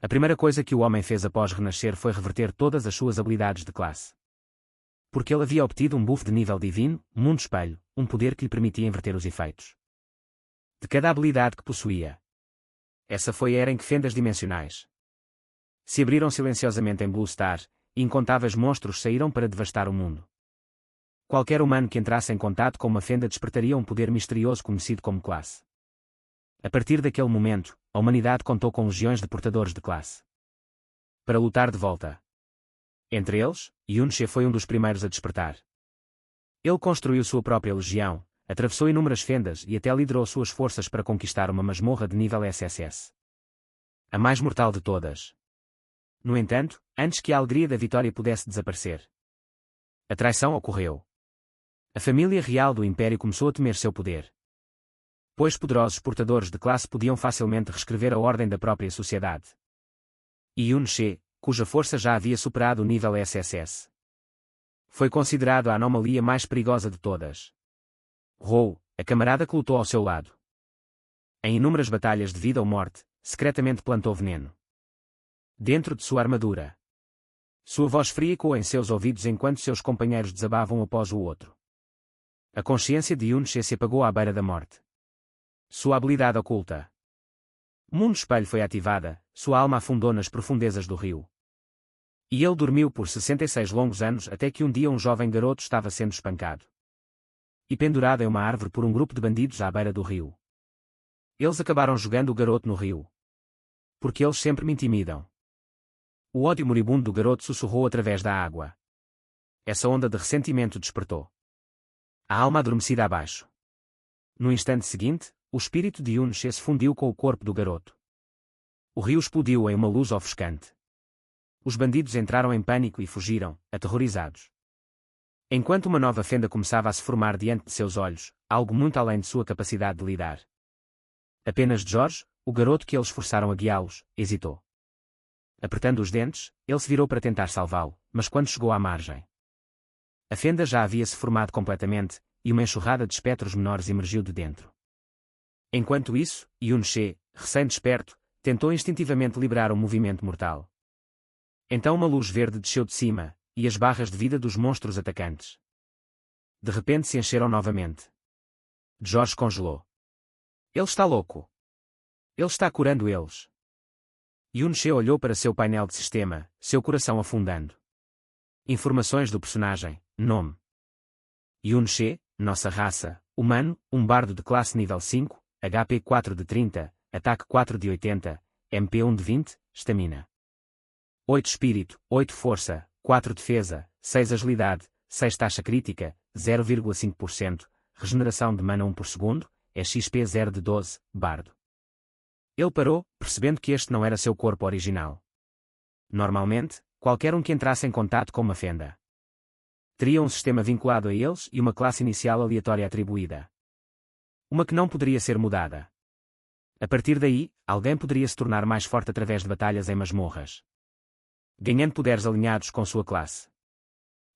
A primeira coisa que o homem fez após renascer foi reverter todas as suas habilidades de classe. Porque ele havia obtido um buff de nível divino, mundo espelho, um poder que lhe permitia inverter os efeitos de cada habilidade que possuía. Essa foi a era em que fendas dimensionais se abriram silenciosamente em Blue Star, e incontáveis monstros saíram para devastar o mundo. Qualquer humano que entrasse em contato com uma fenda despertaria um poder misterioso conhecido como classe. A partir daquele momento, a humanidade contou com legiões de portadores de classe para lutar de volta. Entre eles, Yun-She foi um dos primeiros a despertar. Ele construiu sua própria legião, atravessou inúmeras fendas e até liderou suas forças para conquistar uma masmorra de nível SSS. A mais mortal de todas. No entanto, antes que a alegria da vitória pudesse desaparecer, a traição ocorreu. A família real do Império começou a temer seu poder. Pois poderosos portadores de classe podiam facilmente reescrever a ordem da própria sociedade. E Yun-She, cuja força já havia superado o nível SSS, foi considerado a anomalia mais perigosa de todas. Rou, a camarada que lutou ao seu lado em inúmeras batalhas de vida ou morte, secretamente plantou veneno dentro de sua armadura. Sua voz fria ecoou em seus ouvidos enquanto seus companheiros desabavam um após o outro. A consciência de Yun-She se apagou à beira da morte. Sua habilidade oculta, Mundo Espelho, foi ativada, sua alma afundou nas profundezas do rio. E ele dormiu por 66 longos anos até que um dia um jovem garoto estava sendo espancado e pendurado em uma árvore por um grupo de bandidos à beira do rio. Eles acabaram jogando o garoto no rio. Porque eles sempre me intimidam. O ódio moribundo do garoto sussurrou através da água. Essa onda de ressentimento despertou a alma adormecida abaixo. No instante seguinte, o espírito de Yun-She se fundiu com o corpo do garoto. O rio explodiu em uma luz ofuscante. Os bandidos entraram em pânico e fugiram, aterrorizados. Enquanto uma nova fenda começava a se formar diante de seus olhos, algo muito além de sua capacidade de lidar. Apenas George, o garoto que eles forçaram a guiá-los, hesitou. Apertando os dentes, ele se virou para tentar salvá-lo, mas quando chegou à margem, a fenda já havia se formado completamente, e uma enxurrada de espectros menores emergiu de dentro. Enquanto isso, Yun-She, recém-desperto, tentou instintivamente liberar um movimento mortal. Então uma luz verde desceu de cima, e as barras de vida dos monstros atacantes de repente se encheram novamente. George congelou. Ele está louco. Ele está curando eles. Yun-She olhou para seu painel de sistema, seu coração afundando. Informações do personagem: nome Yun-She, nossa raça, humano, um bardo de classe nível 5, HP 4 de 30, ataque 4 de 80, MP 1 de 20, estamina 8 espírito, 8 força, 4 defesa, 6 agilidade, 6 taxa crítica, 0,5%, regeneração de mana 1 por segundo, XP 0 de 12, bardo. Ele parou, percebendo que este não era seu corpo original. Normalmente, qualquer um que entrasse em contato com uma fenda teria um sistema vinculado a eles e uma classe inicial aleatória atribuída. Uma que não poderia ser mudada. A partir daí, alguém poderia se tornar mais forte através de batalhas em masmorras, ganhando poderes alinhados com sua classe.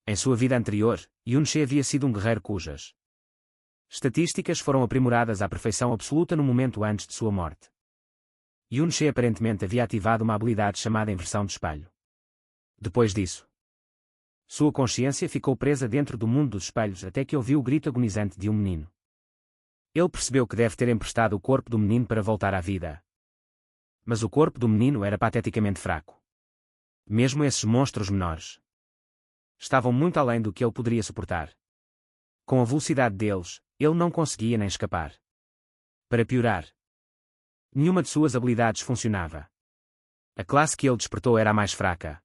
Em sua vida anterior, Yun-She havia sido um guerreiro cujas estatísticas foram aprimoradas à perfeição absoluta no momento antes de sua morte. Yun-She aparentemente havia ativado uma habilidade chamada inversão de espelho. Depois disso, sua consciência ficou presa dentro do mundo dos espelhos até que ouviu o grito agonizante de um menino. Ele percebeu que deve ter emprestado o corpo do menino para voltar à vida. Mas o corpo do menino era pateticamente fraco. Mesmo esses monstros menores estavam muito além do que ele poderia suportar. Com a velocidade deles, ele não conseguia nem escapar. Para piorar, nenhuma de suas habilidades funcionava. A classe que ele despertou era a mais fraca.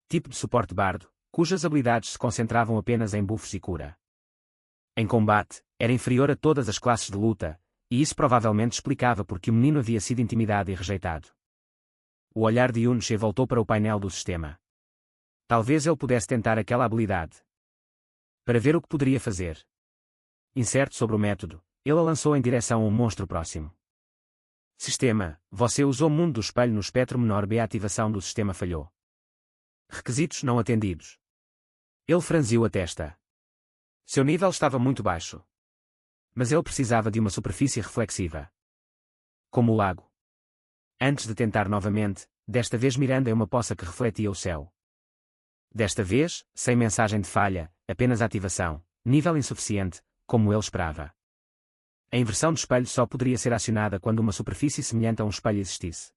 Tipo de suporte bardo, cujas habilidades se concentravam apenas em buffs e cura. Em combate, era inferior a todas as classes de luta, e isso provavelmente explicava porque o menino havia sido intimidado e rejeitado. O olhar de Yun-She voltou para o painel do sistema. Talvez ele pudesse tentar aquela habilidade para ver o que poderia fazer. Incerto sobre o método, ele a lançou em direção a um monstro próximo. Sistema: você usou mundo do espelho no espectro menor B. A ativação do sistema falhou. Requisitos não atendidos. Ele franziu a testa. Seu nível estava muito baixo. Mas ele precisava de uma superfície reflexiva, como o lago. Antes de tentar novamente, desta vez mirando em uma poça que refletia o céu. Desta vez, sem mensagem de falha, apenas ativação, nível insuficiente, como ele esperava. A inversão de espelho só poderia ser acionada quando uma superfície semelhante a um espelho existisse.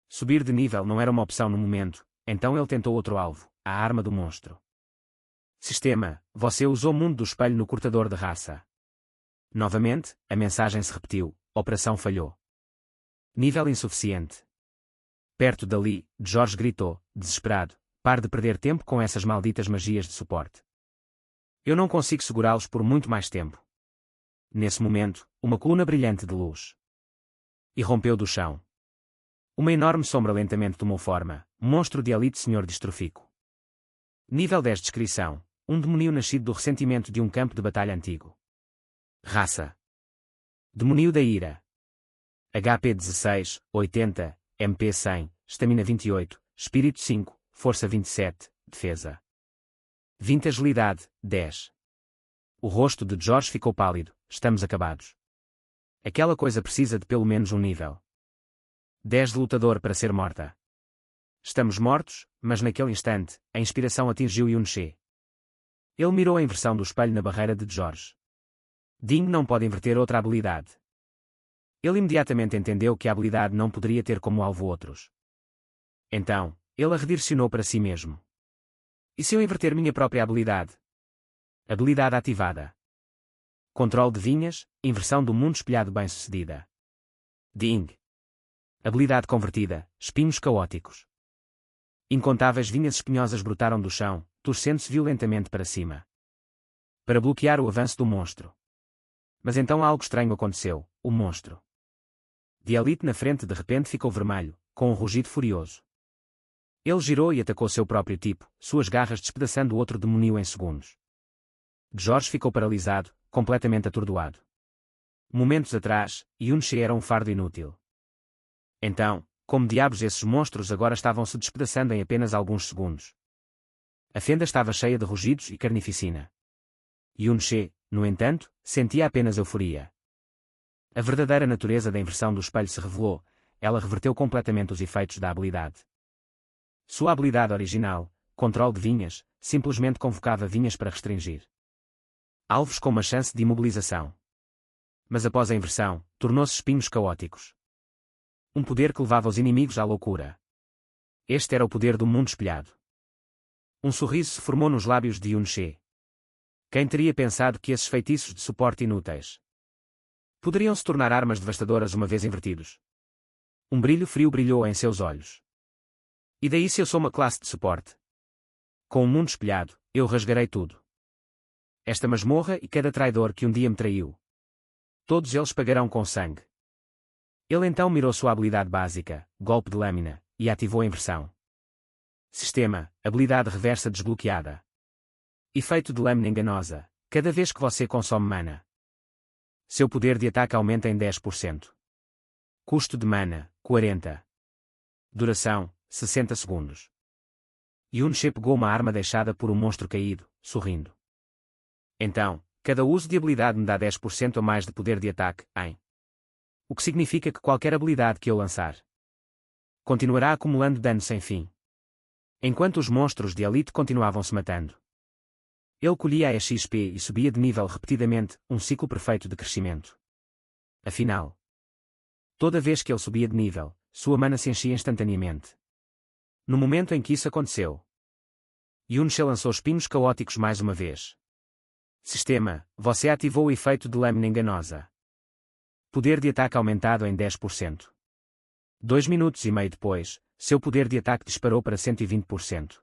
Subir de nível não era uma opção no momento, então ele tentou outro alvo, a arma do monstro. Sistema, você usou o mundo do espelho no cortador de raça. Novamente, a mensagem se repetiu, operação falhou. Nível insuficiente. Perto dali, George gritou, desesperado, pare de perder tempo com essas malditas magias de suporte. Eu não consigo segurá-los por muito mais tempo. Nesse momento, uma coluna brilhante de luz irrompeu do chão. Uma enorme sombra lentamente tomou forma, monstro de elite Senhor Distrófico. Nível 10 descrição, um demonío nascido do ressentimento de um campo de batalha antigo. Raça. Demonío da ira. HP 16, 80, MP 100, Estamina 28, Espírito 5, Força 27, Defesa. Agilidade 10. O rosto de George ficou pálido, estamos acabados. Aquela coisa precisa de pelo menos um nível 10 de lutador para ser morta. Estamos mortos, mas naquele instante, a inspiração atingiu Yun-She. Ele mirou a inversão do espelho na barreira de George. Ding não pode inverter outra habilidade. Ele imediatamente entendeu que a habilidade não poderia ter como alvo outros. Então, ele a redirecionou para si mesmo. E se eu inverter minha própria habilidade? Habilidade ativada. Controle de vinhas, inversão do mundo espelhado bem-sucedida. Ding. Habilidade convertida, espinhos caóticos. Incontáveis vinhas espinhosas brotaram do chão, torcendo-se violentamente para cima. Para bloquear o avanço do monstro. Mas então algo estranho aconteceu, o monstro de elite na frente de repente ficou vermelho, com um rugido furioso. Ele girou e atacou seu próprio tipo, suas garras despedaçando o outro demonío em segundos. George ficou paralisado, completamente atordoado. Momentos atrás, Yun-She era um fardo inútil. Então, como diabos esses monstros agora estavam se despedaçando em apenas alguns segundos? A fenda estava cheia de rugidos e carnificina. Yun-She, no entanto, sentia apenas euforia. A verdadeira natureza da inversão do espelho se revelou, ela reverteu completamente os efeitos da habilidade. Sua habilidade original, controle de vinhas, simplesmente convocava vinhas para restringir alvos com uma chance de imobilização. Mas após a inversão, tornou-se espinhos caóticos. Um poder que levava os inimigos à loucura. Este era o poder do mundo espelhado. Um sorriso se formou nos lábios de Yun-She. Quem teria pensado que esses feitiços de suporte inúteis poderiam se tornar armas devastadoras uma vez invertidos? Um brilho frio brilhou em seus olhos. E daí se eu sou uma classe de suporte? Com o mundo espelhado, eu rasgarei tudo. Esta masmorra e cada traidor que um dia me traiu. Todos eles pagarão com sangue. Ele então mirou sua habilidade básica, golpe de lâmina, e ativou a inversão. Sistema, habilidade reversa desbloqueada. Efeito de lâmina enganosa, cada vez que você consome mana. Seu poder de ataque aumenta em 10%. Custo de mana, 40. Duração, 60 segundos. Yun-She pegou uma arma deixada por um monstro caído, sorrindo. Então, cada uso de habilidade me dá 10% a mais de poder de ataque, hein? O que significa que qualquer habilidade que eu lançar continuará acumulando dano sem fim. Enquanto os monstros de elite continuavam se matando. Ele colhia a XP e subia de nível repetidamente, um ciclo perfeito de crescimento. Afinal, toda vez que ele subia de nível, sua mana se enchia instantaneamente. No momento em que isso aconteceu, Yun-She lançou espinhos caóticos mais uma vez. Sistema, você ativou o efeito de lâmina enganosa. Poder de ataque aumentado em 10%. 2 minutos e meio depois, seu poder de ataque disparou para 120%.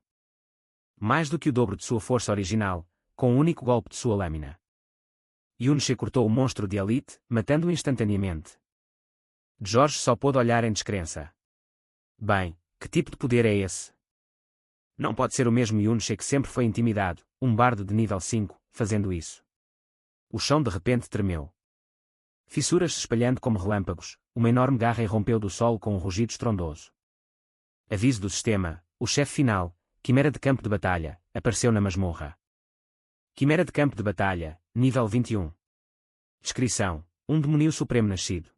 Mais do que o dobro de sua força original, com um único golpe de sua lâmina. Yun-She cortou o monstro de elite, matando-o instantaneamente. George só pôde olhar em descrença. Bem, que tipo de poder é esse? Não pode ser o mesmo Yun-She que sempre foi intimidado, um bardo de nível 5, fazendo isso. O chão de repente tremeu. Fissuras se espalhando como relâmpagos, uma enorme garra irrompeu do solo com um rugido estrondoso. Aviso do sistema, o chefe final, Quimera de campo de batalha, apareceu na masmorra. Quimera de campo de batalha, nível 21. Descrição, um demonío supremo nascido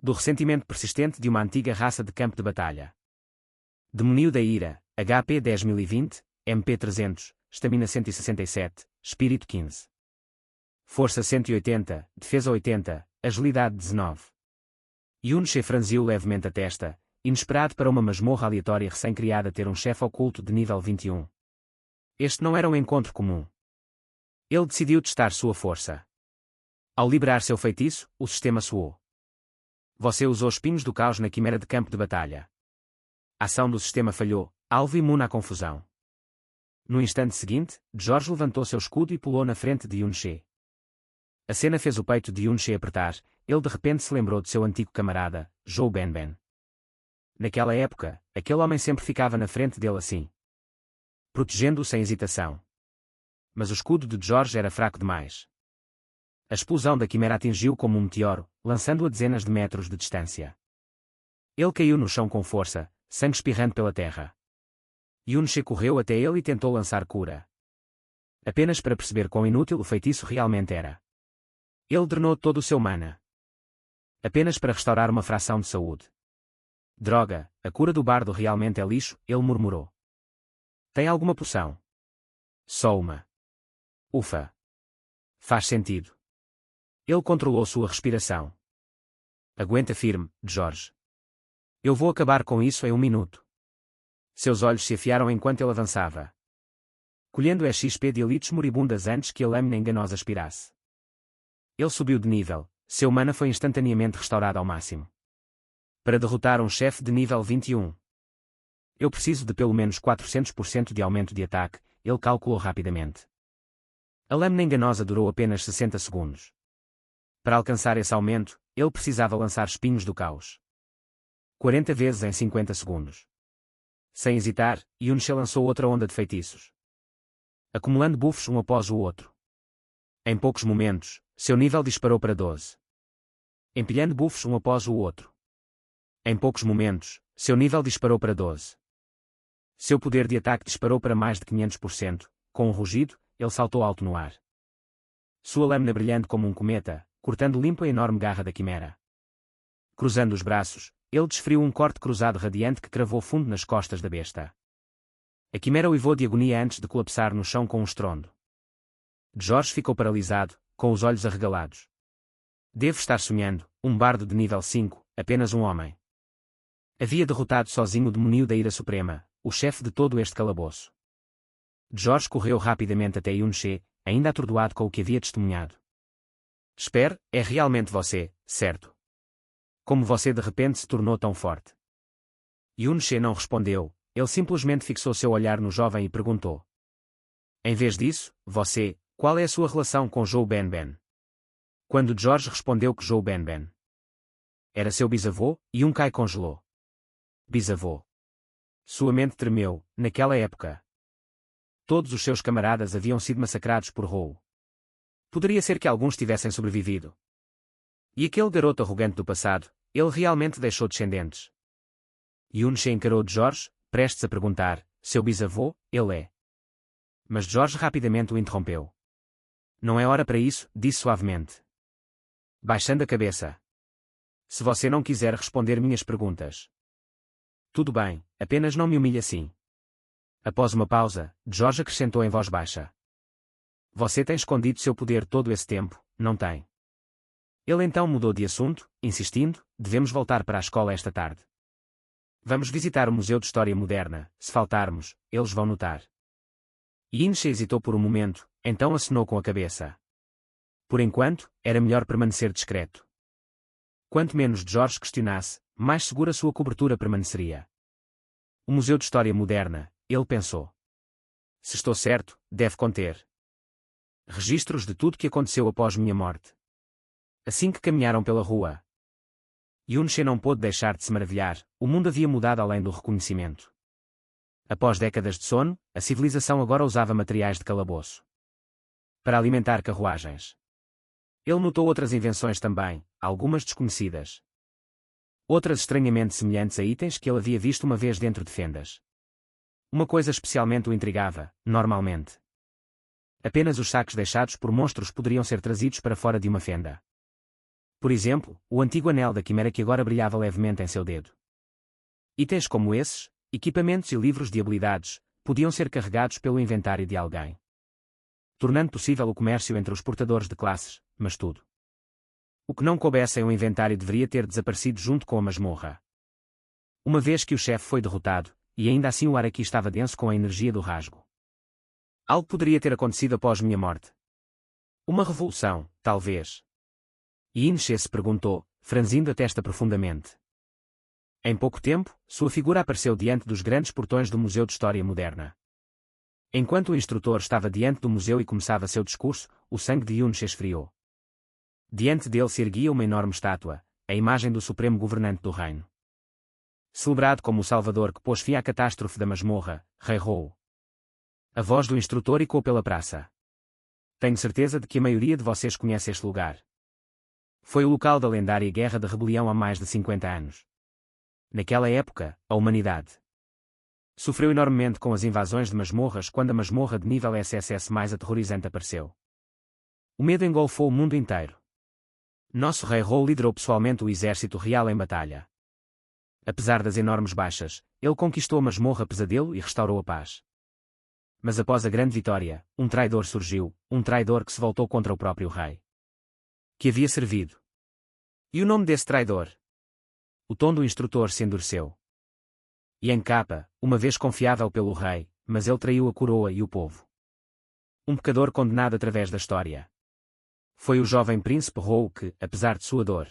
Do ressentimento persistente de uma antiga raça de campo de batalha. Demonio da ira, HP 10.020, MP 300, Estamina 167, Espírito 15. Força 180, Defesa 80, Agilidade 19. Yun-She franziu levemente a testa, inesperado para uma masmorra aleatória recém-criada ter um chefe oculto de nível 21. Este não era um encontro comum. Ele decidiu testar sua força. Ao liberar seu feitiço, o sistema soou. Você usou espinhos do caos na quimera de campo de batalha. A ação do sistema falhou, alvo imune à confusão. No instante seguinte, George levantou seu escudo e pulou na frente de Yun-She. A cena fez o peito de Yun-She apertar, ele de repente se lembrou de seu antigo camarada, Zhou Benben. Naquela época, aquele homem sempre ficava na frente dele assim, protegendo-o sem hesitação. Mas o escudo de George era fraco demais. A explosão da quimera atingiu como um meteoro, lançando-o a dezenas de metros de distância. Ele caiu no chão com força, sangue espirrando pela terra. Yun-She correu até ele e tentou lançar cura. Apenas para perceber quão inútil o feitiço realmente era. Ele drenou todo o seu mana. Apenas para restaurar uma fração de saúde. Droga, a cura do bardo realmente é lixo, ele murmurou. Tem alguma poção? Só uma. Ufa. Faz sentido. Ele controlou sua respiração. Aguenta firme, George. Eu vou acabar com isso em 1 minuto. Seus olhos se afiaram enquanto ele avançava, colhendo XP de elites moribundas antes que a lâmina enganosa expirasse. Ele subiu de nível, seu mana foi instantaneamente restaurado ao máximo. Para derrotar um chefe de nível 21. Eu preciso de pelo menos 400% de aumento de ataque, ele calculou rapidamente. A lâmina enganosa durou apenas 60 segundos. Para alcançar esse aumento, ele precisava lançar espinhos do caos. 40 vezes em 50 segundos. Sem hesitar, Yun-She lançou outra onda de feitiços, acumulando buffs um após o outro. Em poucos momentos, seu nível disparou para 12. Empilhando buffs um após o outro. Em poucos momentos, seu nível disparou para 12. Seu poder de ataque disparou para mais de 500%, com um rugido, ele saltou alto no ar. Sua lâmina brilhando como um cometa, cortando limpo a enorme garra da quimera. Cruzando os braços, ele desferiu um corte cruzado radiante que cravou fundo nas costas da besta. A quimera uivou de agonia antes de colapsar no chão com um estrondo. George ficou paralisado, com os olhos arregalados. Devo estar sonhando, um bardo de nível 5, apenas um homem. Havia derrotado sozinho o demonio da ira suprema, o chefe de todo este calabouço. George correu rapidamente até Yun-She, ainda atordoado com o que havia testemunhado. Espere, é realmente você, certo? Como você de repente se tornou tão forte? Yun-She não respondeu, ele simplesmente fixou seu olhar no jovem e perguntou. Em vez disso, você, qual é a sua relação com Zhou Benben? Quando George respondeu que Zhou Benben era seu bisavô, Yun-Kai congelou. Bisavô. Sua mente tremeu, naquela época. Todos os seus camaradas haviam sido massacrados por Hou. Poderia ser que alguns tivessem sobrevivido. E aquele garoto arrogante do passado, ele realmente deixou descendentes. Yun-She encarou George, prestes a perguntar, seu bisavô, ele é. Mas George rapidamente o interrompeu. Não é hora para isso, disse suavemente. Baixando a cabeça. Se você não quiser responder minhas perguntas. Tudo bem, apenas não me humilhe assim. Após uma pausa, George acrescentou em voz baixa. Você tem escondido seu poder todo esse tempo, não tem? Ele então mudou de assunto, insistindo, devemos voltar para a escola esta tarde. Vamos visitar o Museu de História Moderna, se faltarmos, eles vão notar. Yun-She hesitou por um momento, então acenou com a cabeça. Por enquanto, era melhor permanecer discreto. Quanto menos George questionasse, mais segura sua cobertura permaneceria. O Museu de História Moderna, ele pensou. Se estou certo, deve conter registros de tudo que aconteceu após minha morte. Assim que caminharam pela rua, Yun-She não pôde deixar de se maravilhar, o mundo havia mudado além do reconhecimento. Após décadas de sono, a civilização agora usava materiais de calabouço para alimentar carruagens. Ele notou outras invenções também, algumas desconhecidas. Outras estranhamente semelhantes a itens que ele havia visto uma vez dentro de fendas. Uma coisa especialmente o intrigava, normalmente. Apenas os sacos deixados por monstros poderiam ser trazidos para fora de uma fenda. Por exemplo, o antigo anel da quimera que agora brilhava levemente em seu dedo. Itens como esses, equipamentos e livros de habilidades, podiam ser carregados pelo inventário de alguém, tornando possível o comércio entre os portadores de classes, mas tudo o que não coubesse em um inventário deveria ter desaparecido junto com a masmorra. Uma vez que o chefe foi derrotado, e ainda assim o ar aqui estava denso com a energia do rasgo. Algo poderia ter acontecido após minha morte. Uma revolução, talvez. E Inche se perguntou, franzindo a testa profundamente. Em pouco tempo, sua figura apareceu diante dos grandes portões do Museu de História Moderna. Enquanto o instrutor estava diante do museu e começava seu discurso, o sangue de Yunche esfriou. Diante dele se erguia uma enorme estátua, a imagem do supremo governante do reino. Celebrado como o salvador que pôs fim à catástrofe da masmorra, Rei Rou. A voz do instrutor ecoou pela praça. Tenho certeza de que a maioria de vocês conhece este lugar. Foi o local da lendária Guerra da Rebelião há mais de 50 anos. Naquela época, a humanidade sofreu enormemente com as invasões de masmorras quando a masmorra de nível SSS mais aterrorizante apareceu. O medo engolfou o mundo inteiro. Nosso Rei Rou liderou pessoalmente o exército real em batalha. Apesar das enormes baixas, ele conquistou a masmorra Pesadelo e restaurou a paz. Mas após a grande vitória, um traidor surgiu, um traidor que se voltou contra o próprio rei que havia servido. E o nome desse traidor? O tom do instrutor se endureceu. E Capa, uma vez confiável pelo rei, mas ele traiu a coroa e o povo. Um pecador condenado através da história. Foi o jovem príncipe Rou que, apesar de sua dor,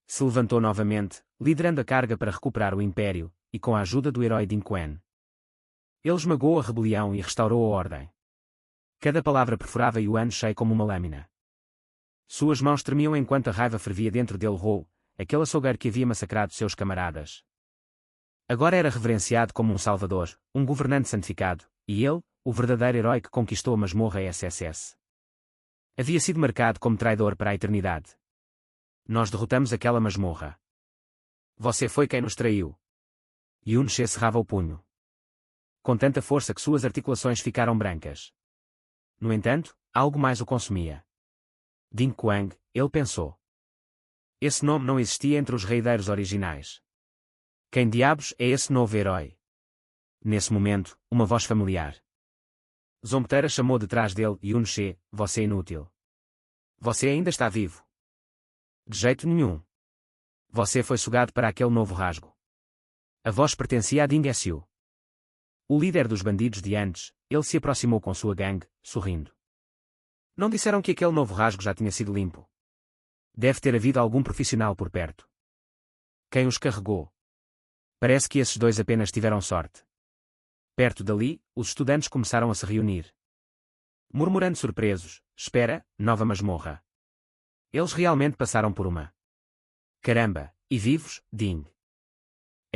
se levantou novamente, liderando a carga para recuperar o império, e com a ajuda do herói Din Quan. Ele esmagou a rebelião e restaurou a ordem. Cada palavra perfurava Yuan Shui como uma lâmina. Suas mãos tremiam enquanto a raiva fervia dentro dele. Rou, aquele açougueiro que havia massacrado seus camaradas, agora era reverenciado como um salvador, um governante santificado, e ele, o verdadeiro herói que conquistou a masmorra SSS. Havia sido marcado como traidor para a eternidade. Nós derrotamos aquela masmorra. Você foi quem nos traiu. Yunche cerrava o punho com tanta força que suas articulações ficaram brancas. No entanto, algo mais o consumia. Din Quang, ele pensou. Esse nome não existia entre os reideiros originais. Quem diabos é esse novo herói? Nesse momento, uma voz familiar zombeteira chamou detrás dele. Yunche, você é inútil. Você ainda está vivo. De jeito nenhum. Você foi sugado para aquele novo rasgo. A voz pertencia a Ding Xiu, o líder dos bandidos de antes. Ele se aproximou com sua gangue, sorrindo. Não disseram que aquele novo rasgo já tinha sido limpo? Deve ter havido algum profissional por perto. Quem os carregou? Parece que esses dois apenas tiveram sorte. Perto dali, os estudantes começaram a se reunir, murmurando surpresos. Espera, nova masmorra. Eles realmente passaram por uma. Caramba, e vivos, Ding.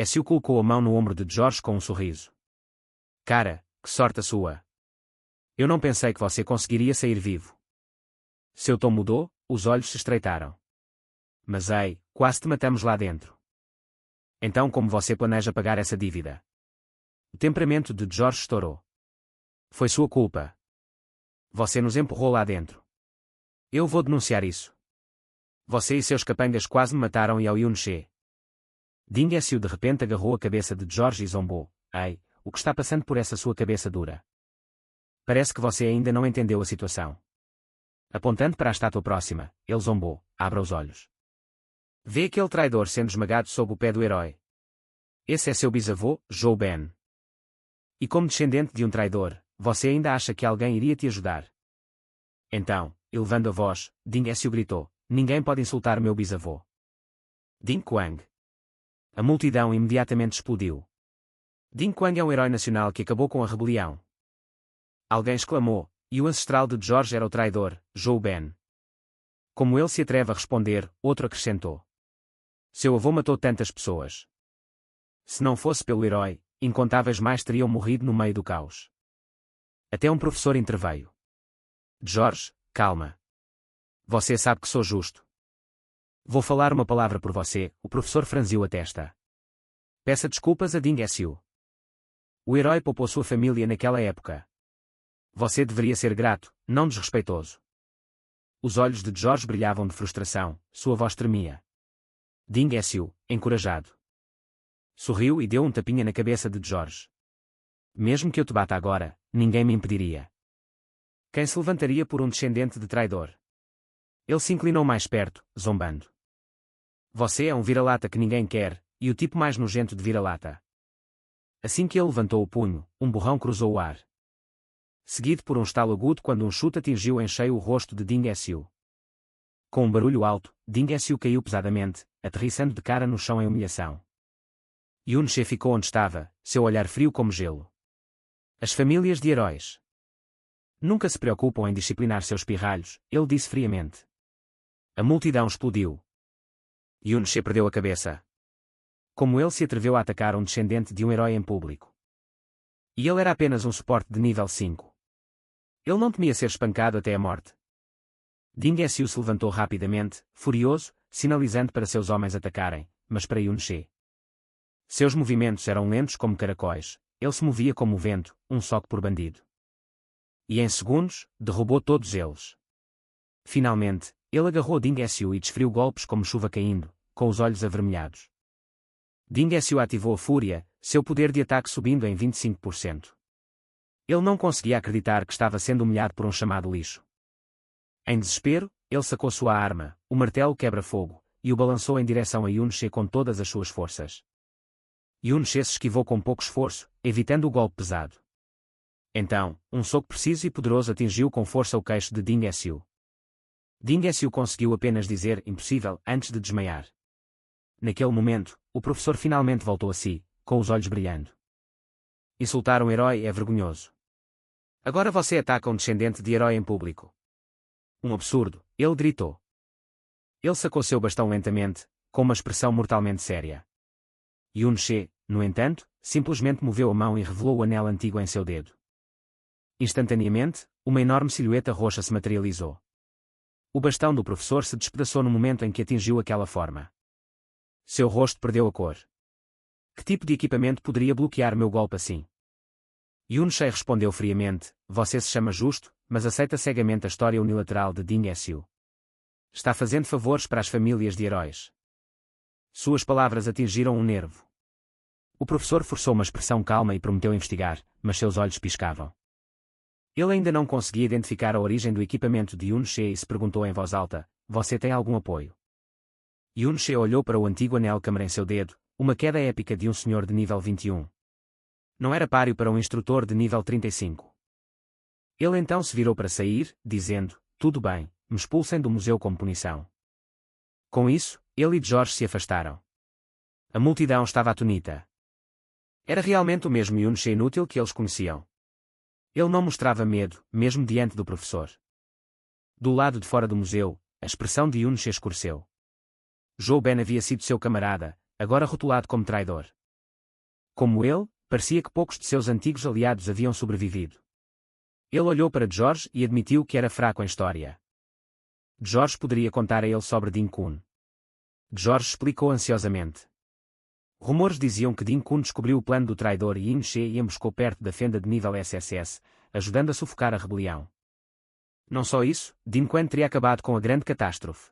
Xiu colocou a mão no ombro de George com um sorriso. Cara, que sorte a sua. Eu não pensei que você conseguiria sair vivo. Seu tom mudou, os olhos se estreitaram. Mas ei, quase te matamos lá dentro. Então como você planeja pagar essa dívida? O temperamento de George estourou. Foi sua culpa. Você nos empurrou lá dentro. Eu vou denunciar isso. Você e seus capangas quase me mataram e ao Yunche. Ding Xiu de repente agarrou a cabeça de George e zombou. Ei, o que está passando por essa sua cabeça dura? Parece que você ainda não entendeu a situação. Apontando para a estátua próxima, ele zombou. Abra os olhos. Vê aquele traidor sendo esmagado sob o pé do herói. Esse é seu bisavô, Zhou Ben. E como descendente de um traidor, você ainda acha que alguém iria te ajudar? Então, elevando a voz, Ding Xiu gritou. Ninguém pode insultar meu bisavô. Din Quang. A multidão imediatamente explodiu. Din Quang é um herói nacional que acabou com a rebelião. Alguém exclamou, e o ancestral de George era o traidor, Zhou Ben. Como ele se atreve a responder, outro acrescentou. Seu avô matou tantas pessoas. Se não fosse pelo herói, incontáveis mais teriam morrido no meio do caos. Até um professor interveio. George, calma. Você sabe que sou justo. Vou falar uma palavra por você. O professor franziu a testa. Peça desculpas a Ding Xiu. O herói poupou sua família naquela época. Você deveria ser grato, não desrespeitoso. os olhos de George brilhavam de frustração, sua voz tremia. Ding Xiu, encorajado. Sorriu e deu um tapinha na cabeça de George. Mesmo que eu te bata agora, ninguém me impediria. Quem se levantaria por um descendente de traidor? Ele se inclinou mais perto, zombando. Você é um vira-lata que ninguém quer, e o tipo mais nojento de vira-lata. Assim que ele levantou o punho, um borrão cruzou o ar. Seguido por um estalo agudo quando um chute atingiu em cheio o rosto de Ding Xiu. Com um barulho alto, Ding Xiu caiu pesadamente, aterrissando de cara no chão em humilhação. Yun She ficou onde estava, seu olhar frio como gelo. As famílias de heróis nunca se preocupam em disciplinar seus pirralhos, ele disse friamente. A multidão explodiu. Yun She perdeu a cabeça. Como ele se atreveu a atacar um descendente de um herói em público? E ele era apenas um suporte de nível 5. Ele não temia ser espancado até a morte. Ding Xiu se levantou rapidamente, furioso, sinalizando para seus homens atacarem, mas para Yun She. Seus movimentos eram lentos como caracóis, ele se movia como o vento, um soco por bandido. E em segundos, derrubou todos eles. Finalmente, ele agarrou Ding Xiu e desferiu golpes como chuva caindo, com os olhos avermelhados. Ding Xiu ativou a fúria, seu poder de ataque subindo em 25%. Ele não conseguia acreditar que estava sendo humilhado por um chamado lixo. Em desespero, ele sacou sua arma, o martelo quebra-fogo, e o balançou em direção a Yun She com todas as suas forças. Yun She se esquivou com pouco esforço, evitando o golpe pesado. Então, um soco preciso e poderoso atingiu com força o queixo de Ding Xiu. Ding Xiu conseguiu apenas dizer impossível antes de desmaiar. Naquele momento, o professor finalmente voltou a si, com os olhos brilhando. Insultar um herói é vergonhoso. Agora você ataca um descendente de herói em público. Um absurdo, ele gritou. Ele sacou seu bastão lentamente, com uma expressão mortalmente séria. Yun She, no entanto, simplesmente moveu a mão e revelou o anel antigo em seu dedo. Instantaneamente, uma enorme silhueta roxa se materializou. O bastão do professor se despedaçou no momento em que atingiu aquela forma. Seu rosto perdeu a cor. Que tipo de equipamento poderia bloquear meu golpe assim? Yun She respondeu friamente, você se chama justo, mas aceita cegamente a história unilateral de Ding Xiu. Está fazendo favores para as famílias de heróis. Suas palavras atingiram um nervo. O professor forçou uma expressão calma e prometeu investigar, mas seus olhos piscavam. Ele ainda não conseguia identificar a origem do equipamento de Yun She e se perguntou em voz alta, você tem algum apoio? Yun She olhou para o antigo anel câmara em seu dedo, uma queda épica de um senhor de nível 21. Não era páreo para um instrutor de nível 35. Ele então se virou para sair, dizendo, tudo bem, me expulsem do museu como punição. Com isso, ele e George se afastaram. A multidão estava atonita. Era realmente o mesmo Yun She inútil que eles conheciam. Ele não mostrava medo, mesmo diante do professor. Do lado de fora do museu, a expressão de Yun She escureceu. Zhou Ben havia sido seu camarada, agora rotulado como traidor. Como ele, parecia que poucos de seus antigos aliados haviam sobrevivido. Ele olhou para George e admitiu que era fraco em história. George poderia contar a ele sobre Ding Kun. George explicou ansiosamente. Rumores diziam que Ding Kun descobriu o plano do traidor e Yun She e emboscou perto da fenda de nível SSS, ajudando a sufocar a rebelião. Não só isso, Ding Kun teria acabado com a grande catástrofe.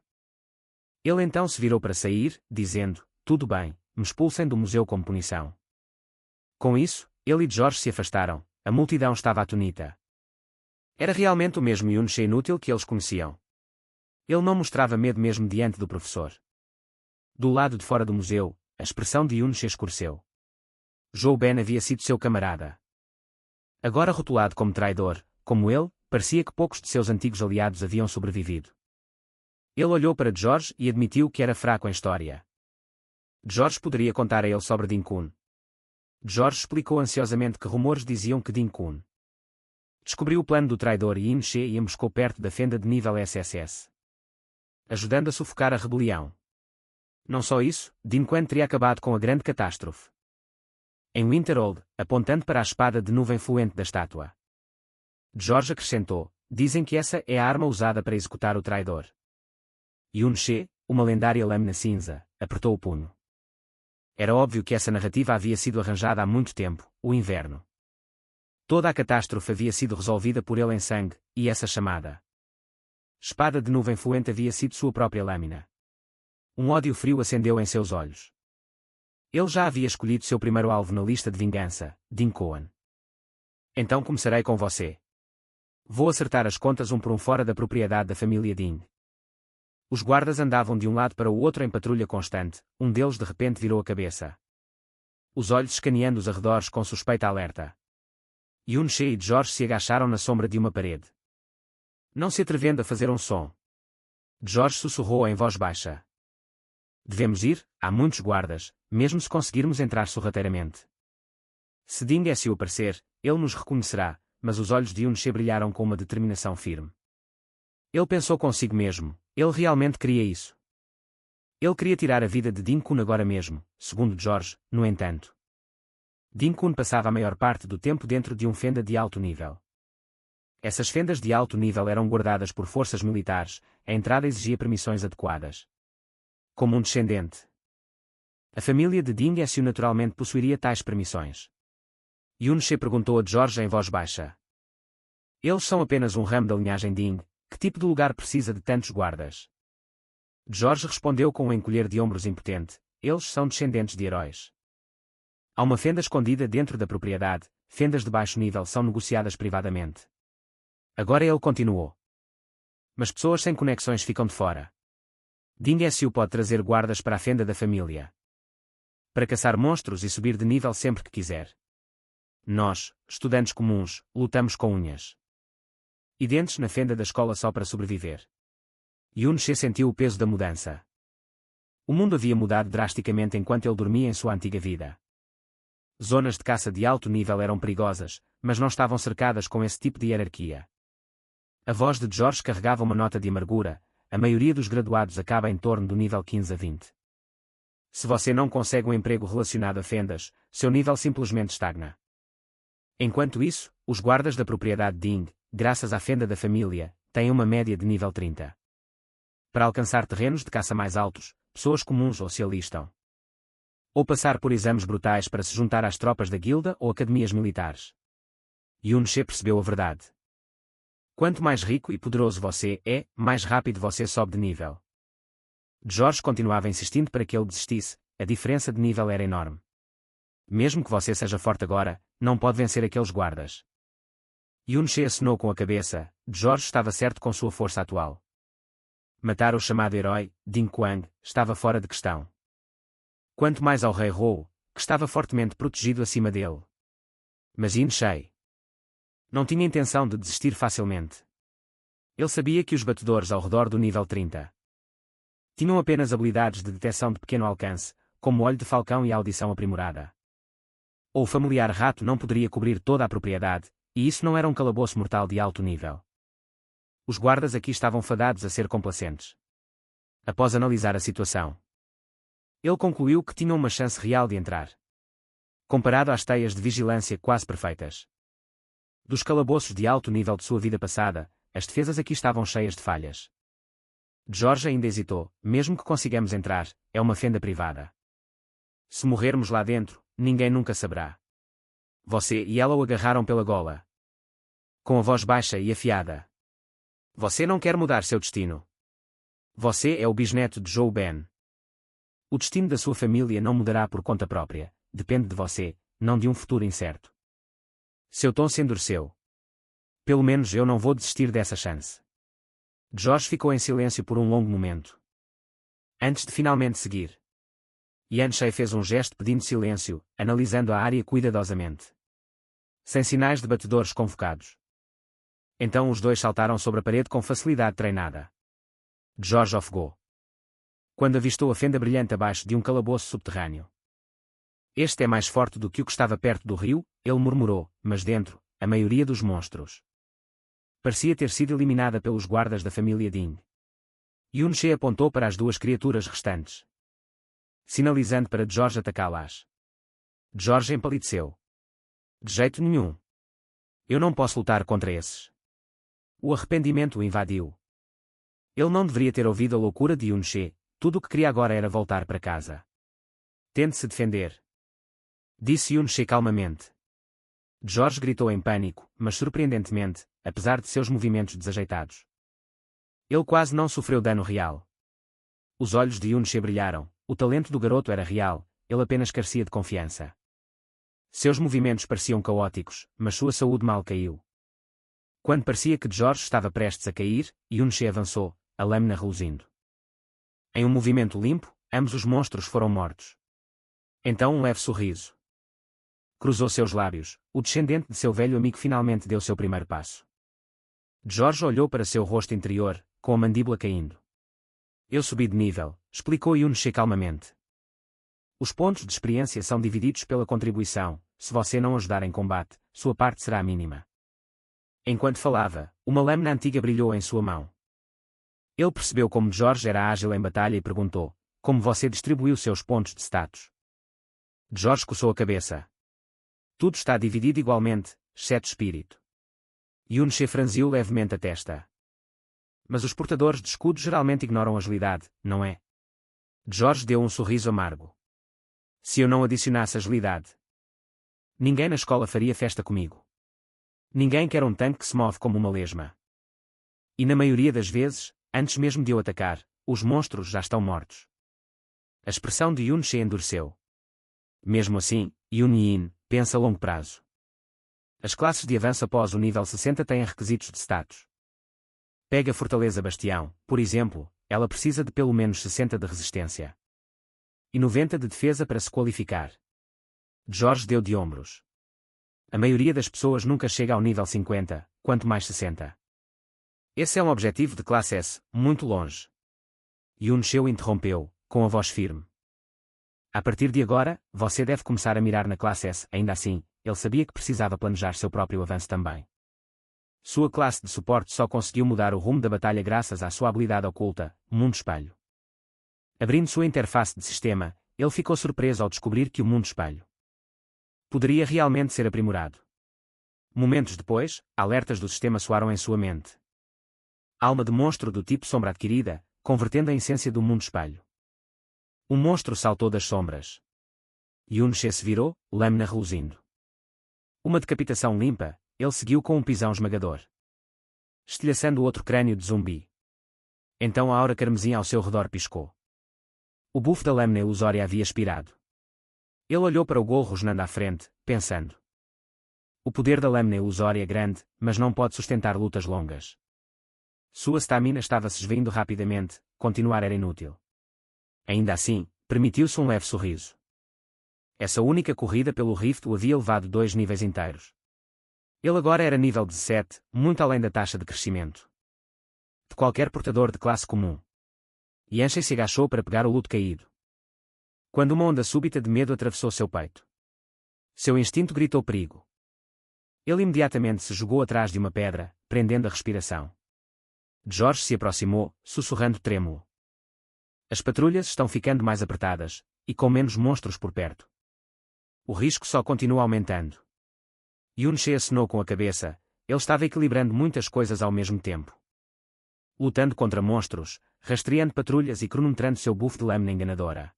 Ele então se virou para sair, dizendo, tudo bem, me expulsem do museu como punição. Com isso, ele e George se afastaram, a multidão estava atonita. Era realmente o mesmo Yun She inútil que eles conheciam. Ele não mostrava medo mesmo diante do professor. Do lado de fora do museu, a expressão de Yun She escureceu. Zhou Ben havia sido seu camarada. Agora rotulado como traidor, como ele, parecia que poucos de seus antigos aliados haviam sobrevivido. Ele olhou para George e admitiu que era fraco em história. George poderia contar a ele sobre Ding Kun. George explicou ansiosamente que rumores diziam que Ding Kun descobriu o plano do traidor e Yun She e emboscou perto da fenda de nível SSS, ajudando a sufocar a rebelião. Não só isso, Ding Kun teria acabado com a grande catástrofe. Em Winterhold, apontando para a espada de nuvem fluente da estátua. George acrescentou, dizem que essa é a arma usada para executar o traidor. Yun She, uma lendária lâmina cinza, apertou o punho. Era óbvio que essa narrativa havia sido arranjada há muito tempo, o inverno. Toda a catástrofe havia sido resolvida por ele em sangue, e essa chamada espada de nuvem fluente havia sido sua própria lâmina. Um ódio frio acendeu em seus olhos. Ele já havia escolhido seu primeiro alvo na lista de vingança, Dean Cohen. Então começarei com você. Vou acertar as contas um por um fora da propriedade da família Dean. Os guardas andavam de um lado para o outro em patrulha constante, um deles de repente virou a cabeça. Os olhos escaneando os arredores com suspeita alerta. Yun-She e George se agacharam na sombra de uma parede. Não se atrevendo a fazer um som. George sussurrou em voz baixa. Devemos ir, há muitos guardas, mesmo se conseguirmos entrar sorrateiramente. Se Dean se o aparecer, ele nos reconhecerá, mas os olhos de Yun-She brilharam com uma determinação firme. Ele pensou consigo mesmo, ele realmente queria isso. Ele queria tirar a vida de Dean Kun agora mesmo, segundo George, no entanto. Dean Kun passava a maior parte do tempo dentro de uma fenda de alto nível. Essas fendas de alto nível eram guardadas por forças militares, a entrada exigia permissões adequadas. Como um descendente. A família de Dean naturalmente possuiria tais permissões. Yun-She perguntou a George em voz baixa. Eles são apenas um ramo da linhagem Dean, que tipo de lugar precisa de tantos guardas? George respondeu com um encolher de ombros impotente, eles são descendentes de heróis. Há uma fenda escondida dentro da propriedade, fendas de baixo nível são negociadas privadamente. Agora ele continuou. Mas pessoas sem conexões ficam de fora. Dean SU pode trazer guardas para a fenda da família. Para caçar monstros e subir de nível sempre que quiser. Nós, estudantes comuns, lutamos com unhas e dentes na fenda da escola só para sobreviver. Yun-She sentiu o peso da mudança. O mundo havia mudado drasticamente enquanto ele dormia em sua antiga vida. Zonas de caça de alto nível eram perigosas, mas não estavam cercadas com esse tipo de hierarquia. A voz de George carregava uma nota de amargura, a maioria dos graduados acaba em torno do nível 15 a 20. Se você não consegue um emprego relacionado a fendas, seu nível simplesmente estagna. Enquanto isso, os guardas da propriedade Ding, graças à fenda da família, têm uma média de nível 30. Para alcançar terrenos de caça mais altos, pessoas comuns ou se alistam. Ou passar por exames brutais para se juntar às tropas da guilda ou academias militares. Yun-She percebeu a verdade. Quanto mais rico e poderoso você é, mais rápido você sobe de nível. George continuava insistindo para que ele desistisse, a diferença de nível era enorme. Mesmo que você seja forte agora, não pode vencer aqueles guardas. Yun-She acenou com a cabeça, George estava certo com sua força atual. Matar o chamado herói, Ding Quang, estava fora de questão. Quanto mais ao rei Rou, que estava fortemente protegido acima dele. Mas Yun-She não tinha intenção de desistir facilmente. Ele sabia que os batedores ao redor do nível 30 tinham apenas habilidades de detecção de pequeno alcance, como olho de falcão e audição aprimorada. Ou o familiar rato não poderia cobrir toda a propriedade, e isso não era um calabouço mortal de alto nível. Os guardas aqui estavam fadados a ser complacentes. Após analisar a situação, ele concluiu que tinham uma chance real de entrar. Comparado às teias de vigilância quase perfeitas dos calabouços de alto nível de sua vida passada, as defesas aqui estavam cheias de falhas. George ainda hesitou, mesmo que consigamos entrar, é uma fenda privada. Se morrermos lá dentro, ninguém nunca saberá. Você e ela o agarraram pela gola. Com a voz baixa e afiada. Você não quer mudar seu destino. Você é o bisneto de Zhou Ben. O destino da sua família não mudará por conta própria, depende de você, não de um futuro incerto. Seu tom se endureceu. Pelo menos eu não vou desistir dessa chance. George ficou em silêncio por um longo momento. Antes de finalmente seguir. Yun-She fez um gesto pedindo silêncio, analisando a área cuidadosamente. Sem sinais de batedores convocados. Então os dois saltaram sobre a parede com facilidade treinada. George ofegou. Quando avistou a fenda brilhante abaixo de um calabouço subterrâneo. Este é mais forte do que o que estava perto do rio, ele murmurou, mas dentro, a maioria dos monstros parecia ter sido eliminada pelos guardas da família Ding. Yun-She apontou para as duas criaturas restantes, sinalizando para George atacá-las. George empalideceu. De jeito nenhum. Eu não posso lutar contra esses. O arrependimento o invadiu. Ele não deveria ter ouvido a loucura de Yun-She, tudo o que queria agora era voltar para casa. Tente se defender. Disse Yun-She calmamente. George gritou em pânico, mas surpreendentemente, apesar de seus movimentos desajeitados. Ele quase não sofreu dano real. Os olhos de Yun-She brilharam, o talento do garoto era real, ele apenas carecia de confiança. Seus movimentos pareciam caóticos, mas sua saúde mal caiu. Quando parecia que George estava prestes a cair, Yun-She avançou, a lâmina reluzindo. Em um movimento limpo, ambos os monstros foram mortos. Então um leve sorriso cruzou seus lábios, o descendente de seu velho amigo finalmente deu seu primeiro passo. George olhou para seu rosto interior, com a mandíbula caindo. Eu subi de nível, explicou Yun-She calmamente. Os pontos de experiência são divididos pela contribuição, se você não ajudar em combate, sua parte será mínima. Enquanto falava, uma lâmina antiga brilhou em sua mão. Ele percebeu como George era ágil em batalha e perguntou, como você distribuiu seus pontos de status? George coçou a cabeça. Tudo está dividido igualmente, exceto espírito. Yun-She franziu levemente a testa. Mas os portadores de escudos geralmente ignoram agilidade, não é? George deu um sorriso amargo. Se eu não adicionasse agilidade, ninguém na escola faria festa comigo. Ninguém quer um tanque que se move como uma lesma. E na maioria das vezes, antes mesmo de eu atacar, os monstros já estão mortos. A expressão de Yun-She endureceu. Mesmo assim, Yun-Yin pensa a longo prazo. As classes de avanço após o nível 60 têm requisitos de status. Pega a Fortaleza Bastião, por exemplo, ela precisa de pelo menos 60 de resistência. E 90 de defesa para se qualificar. George deu de ombros. A maioria das pessoas nunca chega ao nível 50, quanto mais 60. Esse é um objetivo de classe S, muito longe. Yun-She o interrompeu, com a voz firme. A partir de agora, você deve começar a mirar na classe S, ainda assim, ele sabia que precisava planejar seu próprio avanço também. Sua classe de suporte só conseguiu mudar o rumo da batalha graças à sua habilidade oculta, Mundo Espelho. Abrindo sua interface de sistema, ele ficou surpreso ao descobrir que o Mundo Espelho poderia realmente ser aprimorado. Momentos depois, alertas do sistema soaram em sua mente. Alma de monstro do tipo sombra adquirida, convertendo a essência do Mundo Espelho. O monstro saltou das sombras. Yun-She se virou, lâmina reluzindo. Uma decapitação limpa, ele seguiu com um pisão esmagador. Estilhaçando o outro crânio de zumbi. Então a aura carmesim ao seu redor piscou. O bufo da lâmina ilusória havia expirado. Ele olhou para o golo rosnando à frente, pensando. O poder da lâmina ilusória é grande, mas não pode sustentar lutas longas. Sua stamina estava se esvaindo rapidamente, continuar era inútil. Ainda assim, permitiu-se um leve sorriso. Essa única corrida pelo Rift o havia levado 2 níveis inteiros. Ele agora era nível 17, muito além da taxa de crescimento de qualquer portador de classe comum. Yun-She se agachou para pegar o luto caído. Quando uma onda súbita de medo atravessou seu peito. Seu instinto gritou perigo. Ele imediatamente se jogou atrás de uma pedra, prendendo a respiração. George se aproximou, sussurrando trêmulo. As patrulhas estão ficando mais apertadas, e com menos monstros por perto. O risco só continua aumentando. Yun-She acenou com a cabeça, ele estava equilibrando muitas coisas ao mesmo tempo. Lutando contra monstros, rastreando patrulhas e cronometrando seu buff de lâmina enganadora.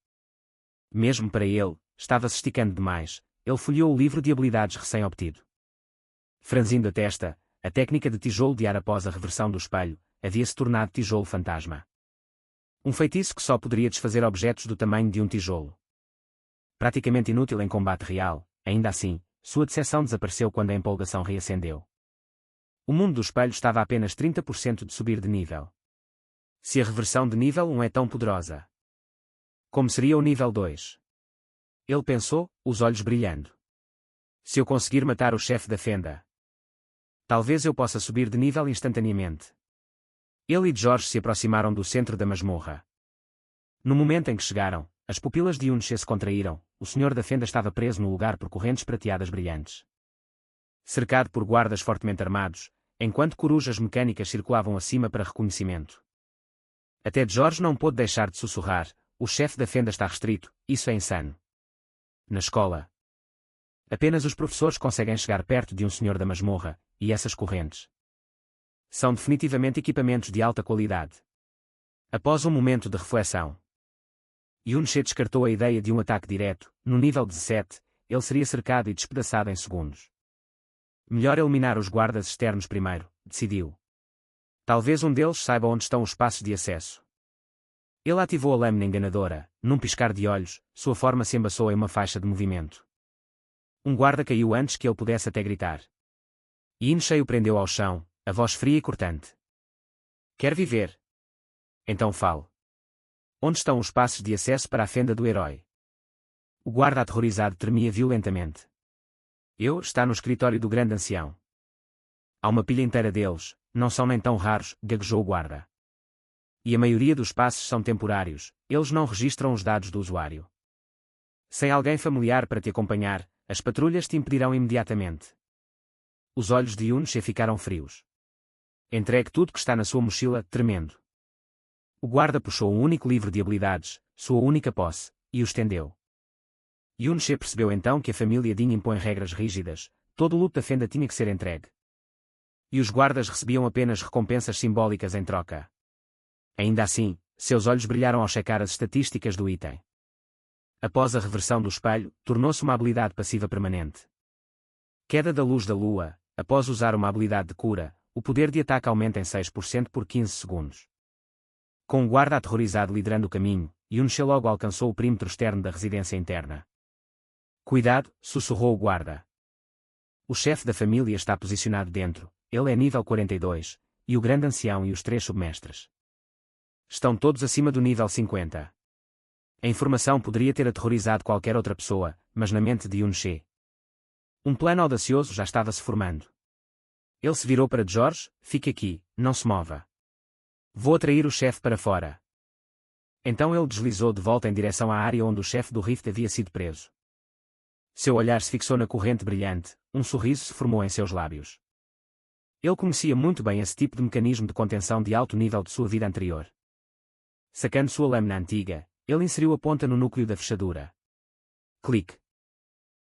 Mesmo para ele, estava se esticando demais, ele folheou o livro de habilidades recém-obtido. Franzindo a testa, a técnica de tijolo de ar após a reversão do espelho, havia se tornado tijolo fantasma. Um feitiço que só poderia desfazer objetos do tamanho de um tijolo. Praticamente inútil em combate real, ainda assim, sua decepção desapareceu quando a empolgação reacendeu. O mundo do espelho estava a apenas 30% de subir de nível. Se a reversão de nível 1 é tão poderosa, como seria o nível 2? Ele pensou, os olhos brilhando. Se eu conseguir matar o chefe da fenda, talvez eu possa subir de nível instantaneamente. Ele e George se aproximaram do centro da masmorra. No momento em que chegaram, as pupilas de Yun-She se contraíram, o senhor da fenda estava preso no lugar por correntes prateadas brilhantes. Cercado por guardas fortemente armados, enquanto corujas mecânicas circulavam acima para reconhecimento. Até George não pôde deixar de sussurrar, o chefe da fenda está restrito, isso é insano. Na escola, apenas os professores conseguem chegar perto de um senhor da masmorra, e essas correntes são definitivamente equipamentos de alta qualidade. Após um momento de reflexão, Yun-She descartou a ideia de um ataque direto, no nível 17, ele seria cercado e despedaçado em segundos. Melhor eliminar os guardas externos primeiro, decidiu. Talvez um deles saiba onde estão os passos de acesso. Ele ativou a lâmina enganadora. Num piscar de olhos, sua forma se embaçou em uma faixa de movimento. Um guarda caiu antes que ele pudesse até gritar. Yinche o prendeu ao chão, a voz fria e cortante. Quer viver? Então fale. Onde estão os passos de acesso para a fenda do herói? O guarda aterrorizado tremia violentamente. Está no escritório do grande ancião. Há uma pilha inteira deles, não são nem tão raros, gaguejou o guarda. E a maioria dos passos são temporários, eles não registram os dados do usuário. Sem alguém familiar para te acompanhar, as patrulhas te impedirão imediatamente. Os olhos de Yunche ficaram frios. Entregue tudo que está na sua mochila, tremendo. O guarda puxou um único livro de habilidades, sua única posse, e o estendeu. Yunche percebeu então que a família Ding impõe regras rígidas, todo o luto da fenda tinha que ser entregue. E os guardas recebiam apenas recompensas simbólicas em troca. Ainda assim, seus olhos brilharam ao checar as estatísticas do item. Após a reversão do espelho, tornou-se uma habilidade passiva permanente. Queda da luz da lua. Após usar uma habilidade de cura, o poder de ataque aumenta em 6% por 15 segundos. Com o guarda aterrorizado liderando o caminho, Yunche logo alcançou o perímetro externo da residência interna. Cuidado, sussurrou o guarda. O chefe da família está posicionado dentro, ele é nível 42, e o grande ancião e os 3 submestres. Estão todos acima do nível 50. A informação poderia ter aterrorizado qualquer outra pessoa, mas na mente de Yunche, um plano audacioso já estava se formando. Ele se virou para George, fique aqui, não se mova. Vou atrair o chefe para fora. Então ele deslizou de volta em direção à área onde o chefe do Rift havia sido preso. Seu olhar se fixou na corrente brilhante, um sorriso se formou em seus lábios. Ele conhecia muito bem esse tipo de mecanismo de contenção de alto nível de sua vida anterior. Sacando sua lâmina antiga, ele inseriu a ponta no núcleo da fechadura. Clique.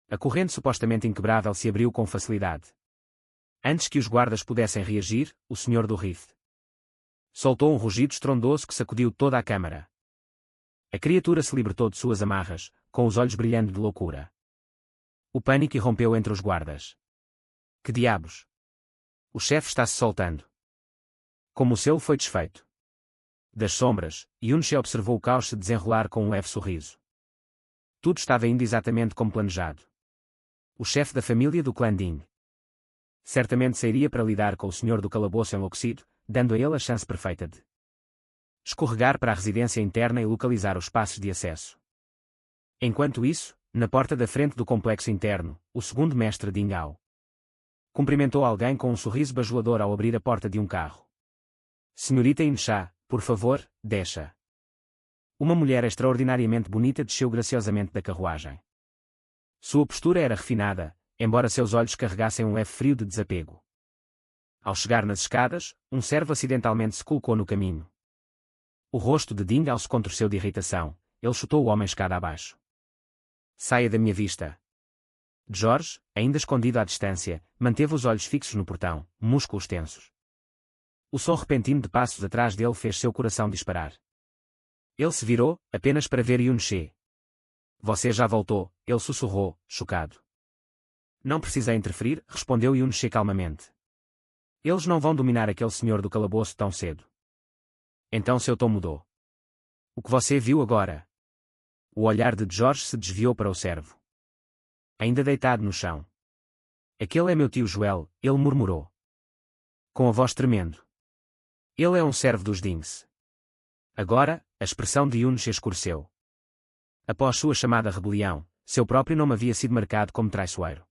A corrente supostamente inquebrável se abriu com facilidade. Antes que os guardas pudessem reagir, o senhor do Rift soltou um rugido estrondoso que sacudiu toda a câmara. A criatura se libertou de suas amarras, com os olhos brilhando de loucura. O pânico irrompeu entre os guardas. Que diabos? O chefe está se soltando. Como o selo foi desfeito. Das sombras, Yunche observou o caos se desenrolar com um leve sorriso. Tudo estava indo exatamente como planejado. O chefe da família do clã Ding certamente sairia para lidar com o senhor do calabouço enlouquecido, dando a ele a chance perfeita de escorregar para a residência interna e localizar os passos de acesso. Enquanto isso, na porta da frente do complexo interno, o segundo mestre Ding Ao cumprimentou alguém com um sorriso bajulador ao abrir a porta de um carro. Senhorita Yinche, por favor, deixa. Uma mulher extraordinariamente bonita desceu graciosamente da carruagem. Sua postura era refinada, embora seus olhos carregassem um leve frio de desapego. Ao chegar nas escadas, um servo acidentalmente se colocou no caminho. O rosto de Ding Ao se contorceu de irritação, ele chutou o homem escada abaixo. Saia da minha vista. George, ainda escondido à distância, manteve os olhos fixos no portão, músculos tensos. O som repentino de passos atrás dele fez seu coração disparar. Ele se virou, apenas para ver Yunche. Você já voltou, ele sussurrou, chocado. Não precisa interferir, respondeu Yunche calmamente. Eles não vão dominar aquele senhor do calabouço tão cedo. Então seu tom mudou. O que você viu agora? O olhar de George se desviou para o servo. Ainda deitado no chão. Aquele é meu tio Joel, ele murmurou. Com a voz tremendo. Ele é um servo dos Dings. Agora, a expressão de Yunche escureceu. Após sua chamada rebelião, seu próprio nome havia sido marcado como traiçoeiro.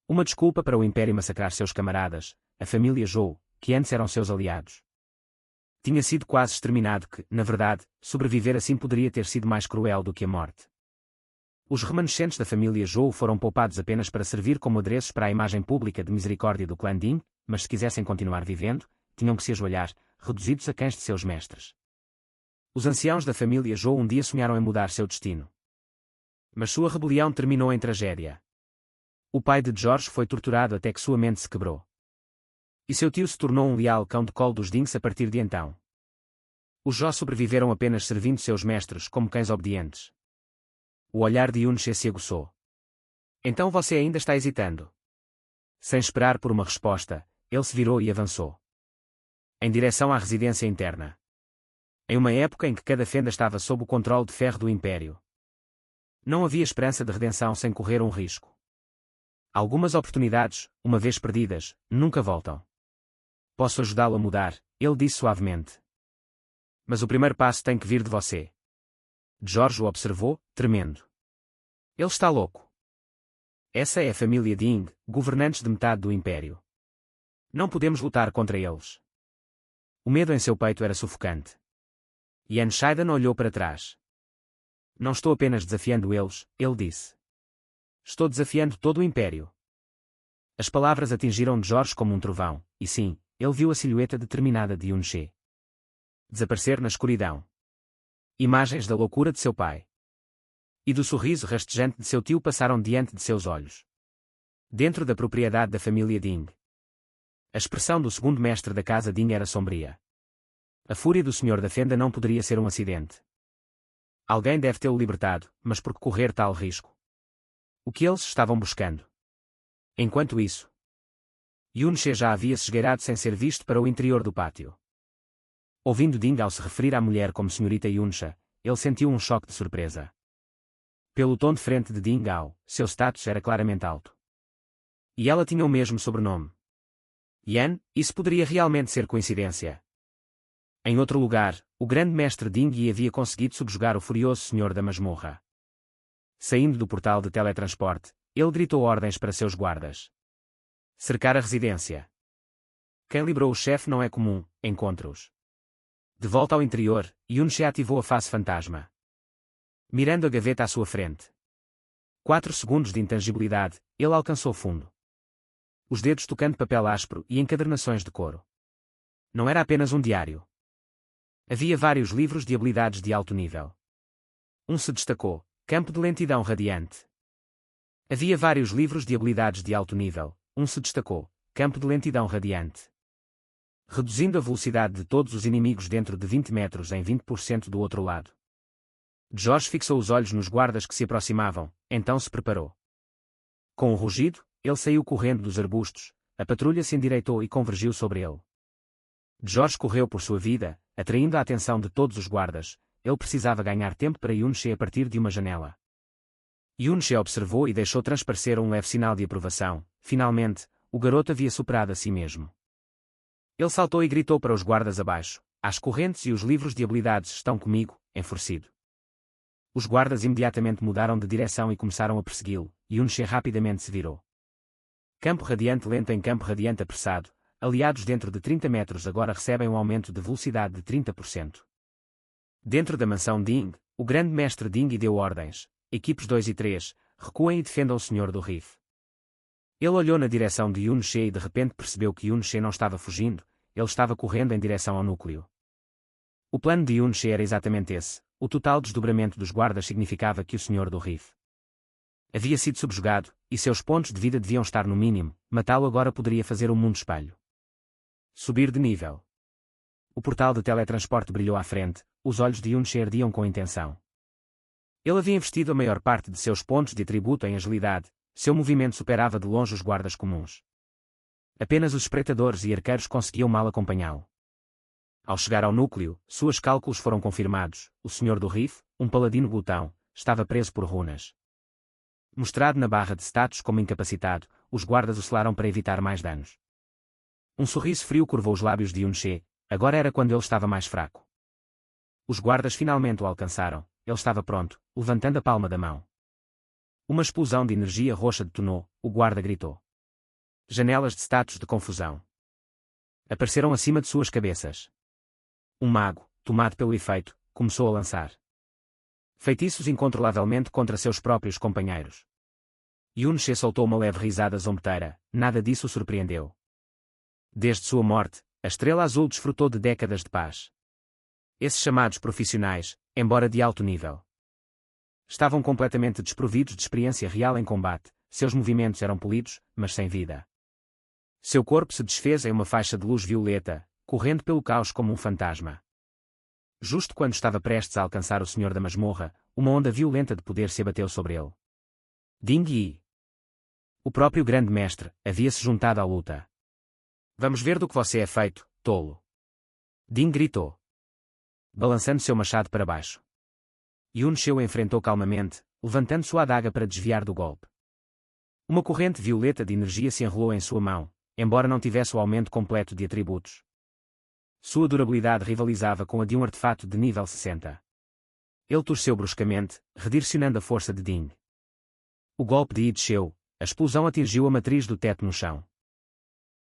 Uma desculpa para o Império massacrar seus camaradas, a família Zhou, que antes eram seus aliados. Tinha sido quase exterminado que, na verdade, sobreviver assim poderia ter sido mais cruel do que a morte. Os remanescentes da família Zhou foram poupados apenas para servir como adereços para a imagem pública de misericórdia do clã Ding, mas se quisessem continuar vivendo, tinham que se ajoelhar, reduzidos a cães de seus mestres. Os anciãos da família Zhou um dia sonharam em mudar seu destino. Mas sua rebelião terminou em tragédia. O pai de George foi torturado até que sua mente se quebrou. E seu tio se tornou um leal cão de colo dos Dings a partir de então. Os Zhou sobreviveram apenas servindo seus mestres como cães obedientes. O olhar de Yunche se aguçou. Então você ainda está hesitando? Sem esperar por uma resposta, ele se virou e avançou. em direção à residência interna. Em uma época em que cada fenda estava sob o controle de ferro do Império. Não havia esperança de redenção sem correr um risco. Algumas oportunidades, uma vez perdidas, nunca voltam. Posso ajudá-lo a mudar, ele disse suavemente. Mas o primeiro passo tem que vir de você. George o observou, tremendo. Ele está louco. Essa é a família Ding, governantes de metade do Império. Não podemos lutar contra eles. O medo em seu peito era sufocante. Yan Shaidan olhou para trás. Não estou apenas desafiando eles, ele disse. Estou desafiando todo o Império. As palavras atingiram George como um trovão, e sim, ele viu a silhueta determinada de Yun-She desaparecer na escuridão. Imagens da loucura de seu pai e do sorriso rastejante de seu tio passaram diante de seus olhos. Dentro da propriedade da família Ding. A expressão do segundo mestre da casa Ding era sombria. A fúria do senhor da fenda não poderia ser um acidente. Alguém deve tê-lo libertado, mas por que correr tal risco? O que eles estavam buscando? Enquanto isso, Yun-She já havia se esgueirado sem ser visto para o interior do pátio. Ouvindo Ding ao se referir à mulher como senhorita Yun-She, ele sentiu um choque de surpresa. Pelo tom de frente de Ding Ao, seu status era claramente alto. E ela tinha o mesmo sobrenome. Yan, isso poderia realmente ser coincidência. Em outro lugar, o grande mestre Ding Yi havia conseguido subjugar o furioso senhor da masmorra. Saindo do portal de teletransporte, ele gritou ordens para seus guardas. Cercar a residência. Quem livrou o chefe não é comum, encontre-os. De volta ao interior, Yun-She ativou a face fantasma. Mirando a gaveta à sua frente. 4 segundos de intangibilidade, ele alcançou fundo. Os dedos tocando papel áspero e encadernações de couro. Não era apenas um diário. Havia vários livros de habilidades de alto nível. Um se destacou, Campo de Lentidão Radiante. Havia vários livros de habilidades de alto nível, um se destacou, Campo de Lentidão Radiante. Reduzindo a velocidade de todos os inimigos dentro de 20 metros em 20% do outro lado. George fixou os olhos nos guardas que se aproximavam, então se preparou. Com um rugido, ele saiu correndo dos arbustos, a patrulha se endireitou e convergiu sobre ele. George correu por sua vida, atraindo a atenção de todos os guardas, ele precisava ganhar tempo para Yun-She a partir de uma janela. Yun-She observou e deixou transparecer um leve sinal de aprovação, finalmente, o garoto havia superado a si mesmo. Ele saltou e gritou para os guardas abaixo, as correntes e os livros de habilidades estão comigo, enfurecido. Os guardas imediatamente mudaram de direção e começaram a persegui-lo, Yun-She rapidamente se virou. Campo radiante lento em campo radiante apressado, aliados dentro de 30 metros agora recebem um aumento de velocidade de 30%. Dentro da mansão Ding, o grande mestre Ding Yi deu ordens, equipes 2 e 3, recuem e defendam o senhor do Rift. Ele olhou na direção de Yun-She e de repente percebeu que Yun-She não estava fugindo, ele estava correndo em direção ao núcleo. O plano de Yun-She era exatamente esse, o total desdobramento dos guardas significava que o senhor do Rift havia sido subjugado, e seus pontos de vida deviam estar no mínimo, matá-lo agora poderia fazer o mundo espelho. Subir de nível. O portal de teletransporte brilhou à frente, os olhos de Yun-She ardiam com intenção. Ele havia investido a maior parte de seus pontos de atributo em agilidade, seu movimento superava de longe os guardas comuns. Apenas os espreitadores e arqueiros conseguiam mal acompanhá-lo. Ao chegar ao núcleo, seus cálculos foram confirmados, o senhor do Rift, um paladino glutão, estava preso por runas. Mostrado na barra de status como incapacitado, os guardas oscilaram para evitar mais danos. Um sorriso frio curvou os lábios de Yun-She, agora era quando ele estava mais fraco. Os guardas finalmente o alcançaram, ele estava pronto, levantando a palma da mão. Uma explosão de energia roxa detonou, o guarda gritou. Janelas de status de confusão apareceram acima de suas cabeças. Um mago, tomado pelo efeito, começou a lançar feitiços incontrolavelmente contra seus próprios companheiros. Yun-She soltou uma leve risada zombeteira, nada disso o surpreendeu. Desde sua morte, a Estrela Azul desfrutou de décadas de paz. Esses chamados profissionais, embora de alto nível, estavam completamente desprovidos de experiência real em combate, seus movimentos eram polidos, mas sem vida. Seu corpo se desfez em uma faixa de luz violeta, correndo pelo caos como um fantasma. Justo quando estava prestes a alcançar o senhor da masmorra, uma onda violenta de poder se abateu sobre ele. Ding Yi. O próprio grande mestre, havia se juntado à luta. Vamos ver do que você é feito, tolo. Ding gritou, balançando seu machado para baixo. Yun-She o enfrentou calmamente, levantando sua adaga para desviar do golpe. Uma corrente violeta de energia se enrolou em sua mão, embora não tivesse o aumento completo de atributos. Sua durabilidade rivalizava com a de um artefato de nível 60. Ele torceu bruscamente, redirecionando a força de Ding. O golpe de Yi desceu, a explosão atingiu a matriz do teto no chão.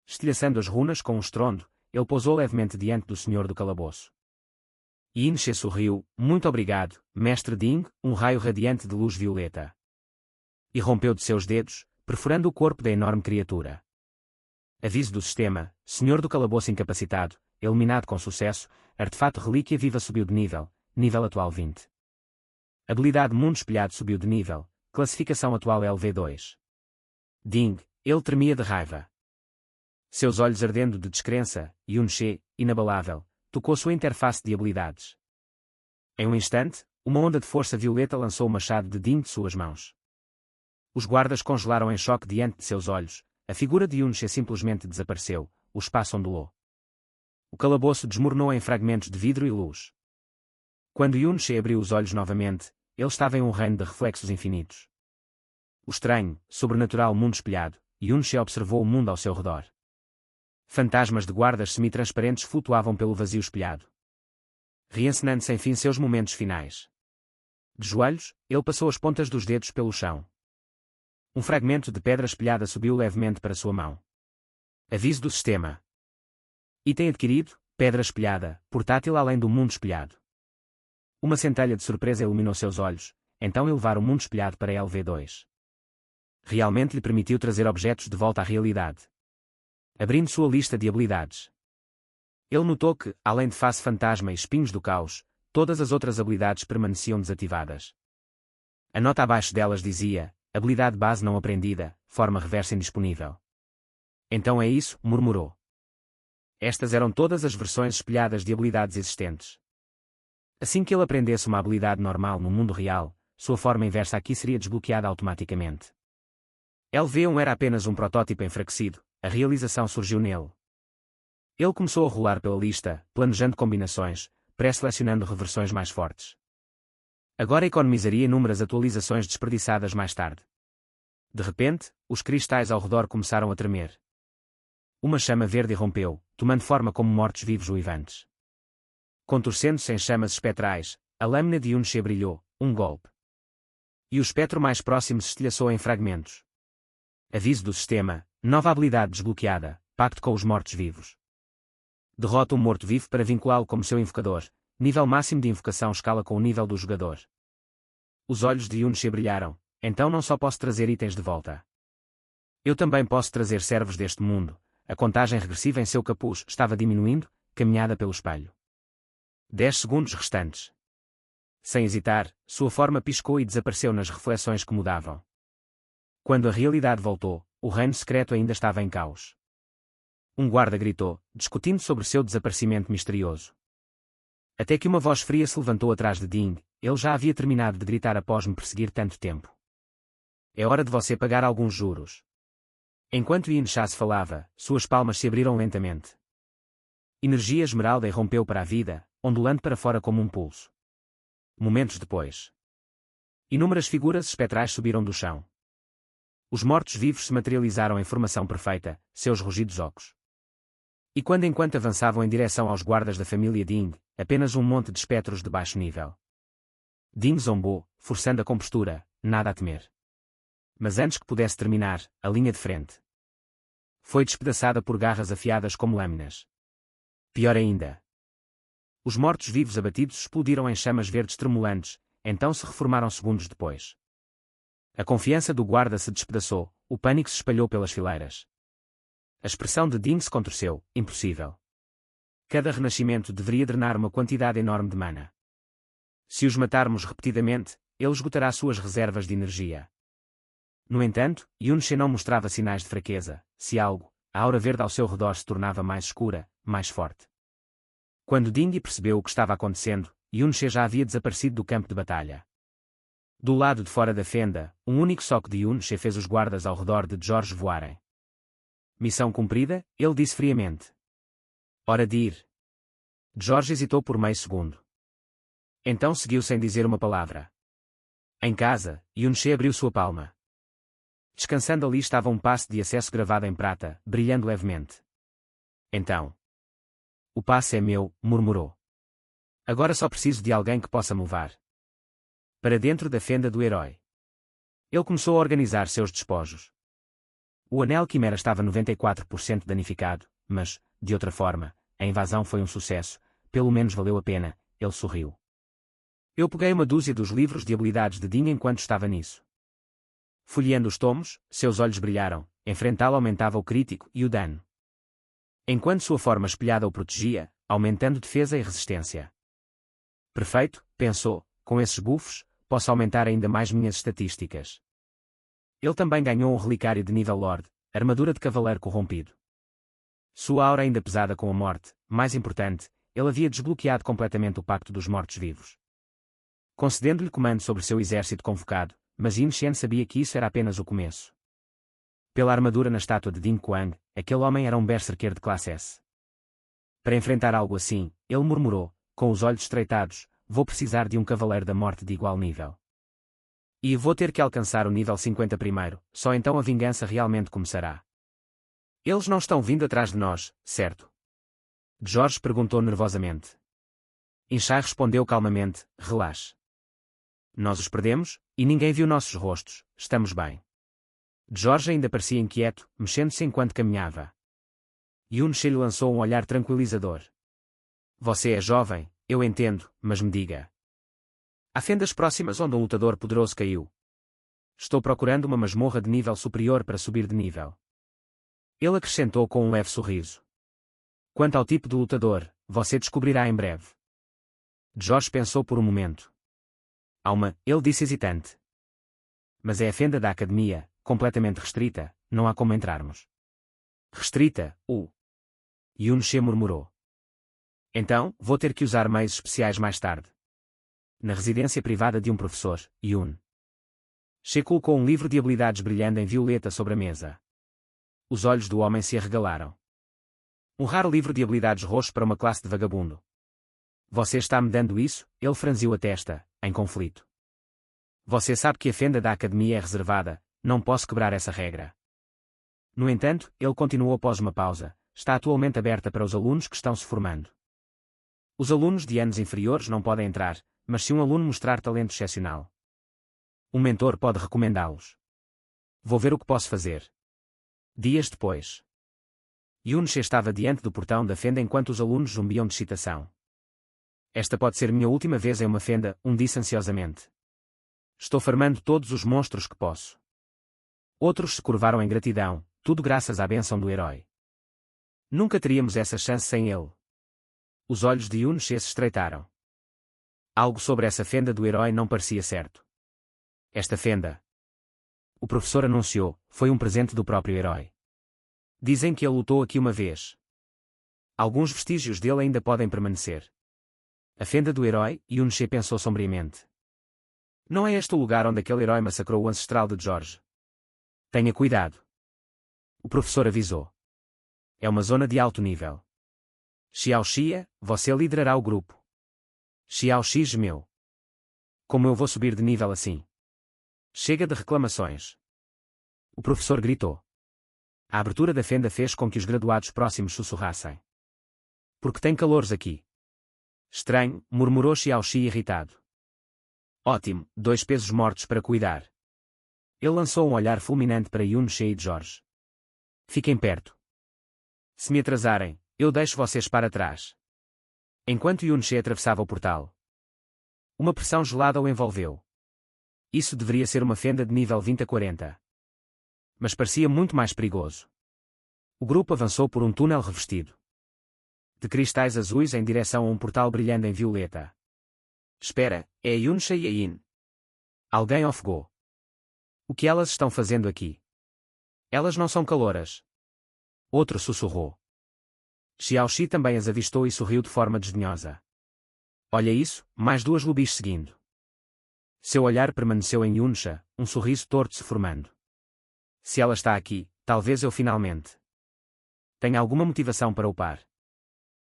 Estilhaçando as runas com um estrondo, ele pousou levemente diante do senhor do calabouço. Yin-She sorriu, muito obrigado, mestre Ding, um raio radiante de luz violeta. E rompeu de seus dedos, perfurando o corpo da enorme criatura. Aviso do sistema, senhor do calabouço incapacitado, eliminado com sucesso, artefato relíquia viva subiu de nível atual 20. Habilidade mundo espelhado subiu de nível, classificação atual LV2. Ding, ele tremia de raiva. Seus olhos ardendo de descrença, Yun-She, inabalável, tocou sua interface de habilidades. Em um instante, uma onda de força violeta lançou o machado de Ding de suas mãos. Os guardas congelaram em choque diante de seus olhos, a figura de Yun-She simplesmente desapareceu, o espaço ondulou. O calabouço desmoronou em fragmentos de vidro e luz. Quando Yun-She abriu os olhos novamente, ele estava em um reino de reflexos infinitos. O estranho, sobrenatural mundo espelhado, Yun-She observou o mundo ao seu redor. Fantasmas de guardas semi-transparentes flutuavam pelo vazio espelhado, reencenando sem fim seus momentos finais. De joelhos, ele passou as pontas dos dedos pelo chão. Um fragmento de pedra espelhada subiu levemente para sua mão. Aviso do sistema. Item adquirido, pedra espelhada, portátil além do mundo espelhado. Uma centelha de surpresa iluminou seus olhos, então elevar o mundo espelhado para LV2. Realmente lhe permitiu trazer objetos de volta à realidade. Abrindo sua lista de habilidades. Ele notou que, além de face fantasma e espinhos do caos, todas as outras habilidades permaneciam desativadas. A nota abaixo delas dizia, habilidade base não aprendida, forma reversa indisponível. Então é isso, murmurou. Estas eram todas as versões espelhadas de habilidades existentes. Assim que ele aprendesse uma habilidade normal no mundo real, sua forma inversa aqui seria desbloqueada automaticamente. LV1 era apenas um protótipo enfraquecido, a realização surgiu nele. Ele começou a rolar pela lista, planejando combinações, pré-selecionando reversões mais fortes. Agora economizaria inúmeras atualizações desperdiçadas mais tarde. De repente, os cristais ao redor começaram a tremer. Uma chama verde irrompeu, tomando forma como mortos-vivos uivantes. Contorcendo-se em chamas espetrais, a lâmina de Yun-She brilhou, um golpe. E o espectro mais próximo se estilhaçou em fragmentos. Aviso do sistema, nova habilidade desbloqueada, pacto com os mortos-vivos. Derrota um morto-vivo para vinculá-lo como seu invocador, nível máximo de invocação escala com o nível do jogador. Os olhos de Yun-She brilharam, então não só posso trazer itens de volta. Eu também posso trazer servos deste mundo, a contagem regressiva em seu capuz estava diminuindo, caminhada pelo espelho. 10 segundos restantes. Sem hesitar, sua forma piscou e desapareceu nas reflexões que mudavam. Quando a realidade voltou, o reino secreto ainda estava em caos. Um guarda gritou, discutindo sobre seu desaparecimento misterioso. Até que uma voz fria se levantou atrás de Ding, ele já havia terminado de gritar após me perseguir tanto tempo. É hora de você pagar alguns juros. Enquanto Yin-Sha se falava, suas palmas se abriram lentamente. Energia esmeralda irrompeu para a vida, ondulando para fora como um pulso. Momentos depois. Inúmeras figuras espetrais subiram do chão. Os mortos-vivos se materializaram em formação perfeita, seus rugidos ocos. E enquanto avançavam em direção aos guardas da família Ding, apenas um monte de espectros de baixo nível. Ding zombou, forçando a compostura, nada a temer. Mas antes que pudesse terminar, a linha de frente foi despedaçada por garras afiadas como lâminas. Pior ainda. Os mortos-vivos abatidos explodiram em chamas verdes tremulantes, então se reformaram segundos depois. A confiança do guarda se despedaçou, o pânico se espalhou pelas fileiras. A expressão de Ding se contorceu, impossível. Cada renascimento deveria drenar uma quantidade enorme de mana. Se os matarmos repetidamente, ele esgotará suas reservas de energia. No entanto, Yun-She não mostrava sinais de fraqueza, se algo, a aura verde ao seu redor se tornava mais escura, mais forte. Quando Ding percebeu o que estava acontecendo, Yun-She já havia desaparecido do campo de batalha. Do lado de fora da fenda, um único soco de Yun-She fez os guardas ao redor de George voarem. Missão cumprida, ele disse friamente. Hora de ir. George hesitou por meio segundo. Então seguiu sem dizer uma palavra. Em casa, Yun-che abriu sua palma. Descansando ali estava um passe de acesso gravado em prata, brilhando levemente. Então. O passe é meu, murmurou. Agora só preciso de alguém que possa me levar para dentro da fenda do herói. Ele começou a organizar seus despojos. O anel quimera estava 94% danificado, mas, de outra forma, a invasão foi um sucesso, pelo menos valeu a pena, ele sorriu. Eu peguei uma dúzia dos livros de habilidades de Ding enquanto estava nisso. Folheando os tomos, seus olhos brilharam, enfrentá-lo aumentava o crítico e o dano. Enquanto sua forma espelhada o protegia, aumentando defesa e resistência. Perfeito, pensou, com esses buffos, posso aumentar ainda mais minhas estatísticas. Ele também ganhou um relicário de nível Lord, armadura de cavaleiro corrompido. Sua aura ainda pesada com a morte, mais importante, ele havia desbloqueado completamente o Pacto dos Mortos-Vivos. Concedendo-lhe comando sobre seu exército convocado, mas Yin Shen sabia que isso era apenas o começo. Pela armadura na estátua de Ding Quang, aquele homem era um berserker de classe S. Para enfrentar algo assim, ele murmurou, com os olhos estreitados, vou precisar de um cavaleiro da morte de igual nível. E vou ter que alcançar o nível 50 primeiro, só então a vingança realmente começará. Eles não estão vindo atrás de nós, certo? George perguntou nervosamente. Inchai respondeu calmamente, relaxe. Nós os perdemos, e ninguém viu nossos rostos, estamos bem. George ainda parecia inquieto, mexendo-se enquanto caminhava. Yun-che lhe lançou um olhar tranquilizador. Você é jovem, eu entendo, mas me diga. Há fendas próximas onde um lutador poderoso caiu. Estou procurando uma masmorra de nível superior para subir de nível. Ele acrescentou com um leve sorriso. Quanto ao tipo de lutador, você descobrirá em breve. George pensou por um momento. Ele disse hesitante. Mas é a fenda da academia, completamente restrita, não há como entrarmos. Restrita, Yun-che murmurou. Então, vou ter que usar meios especiais mais tarde. Na residência privada de um professor, Yun-che colocou um livro de habilidades brilhando em violeta sobre a mesa. Os olhos do homem se arregalaram. Um raro livro de habilidades roxo para uma classe de vagabundo. Você está me dando isso? Ele franziu a testa, em conflito. Você sabe que a fenda da academia é reservada, não posso quebrar essa regra. No entanto, ele continuou após uma pausa, está atualmente aberta para os alunos que estão se formando. Os alunos de anos inferiores não podem entrar, mas se um aluno mostrar talento excepcional, um mentor pode recomendá-los. Vou ver o que posso fazer. Dias depois. Yun-che estava diante do portão da fenda enquanto os alunos zumbiam de excitação. Esta pode ser minha última vez em uma fenda, disse ansiosamente. Estou farmando todos os monstros que posso. Outros se curvaram em gratidão, tudo graças à bênção do herói. Nunca teríamos essa chance sem ele. Os olhos de Yun-che se estreitaram. Algo sobre essa fenda do herói não parecia certo. Esta fenda, o professor anunciou, foi um presente do próprio herói. Dizem que ele lutou aqui uma vez. Alguns vestígios dele ainda podem permanecer. A fenda do herói, Yun-che pensou sombriamente. Não é este o lugar onde aquele herói massacrou o ancestral de George. Tenha cuidado. O professor avisou. É uma zona de alto nível. Xiao Xia, você liderará o grupo. Xiao Xi gemeu. Como eu vou subir de nível assim? Chega de reclamações. O professor gritou. A abertura da fenda fez com que os graduados próximos sussurrassem. Porque tem calores aqui. Estranho, murmurou Xiao Xi irritado. Ótimo, 2 pesos mortos para cuidar. Ele lançou um olhar fulminante para Yun-che e George. Fiquem perto. Se me atrasarem, eu deixo vocês para trás. Enquanto Yun-che atravessava o portal, uma pressão gelada o envolveu. Isso deveria ser uma fenda de nível 20 a 40. Mas parecia muito mais perigoso. O grupo avançou por um túnel revestido de cristais azuis em direção a um portal brilhando em violeta. Espera, é a Yun-che e a Yin. Alguém ofegou. O que elas estão fazendo aqui? Elas não são caloras. Outro sussurrou. Xiao Xi também as avistou e sorriu de forma desdenhosa. Olha isso, mais 2 rubis seguindo. Seu olhar permaneceu em Yun-che, um sorriso torto se formando. Se ela está aqui, talvez eu finalmente tenha alguma motivação para upar.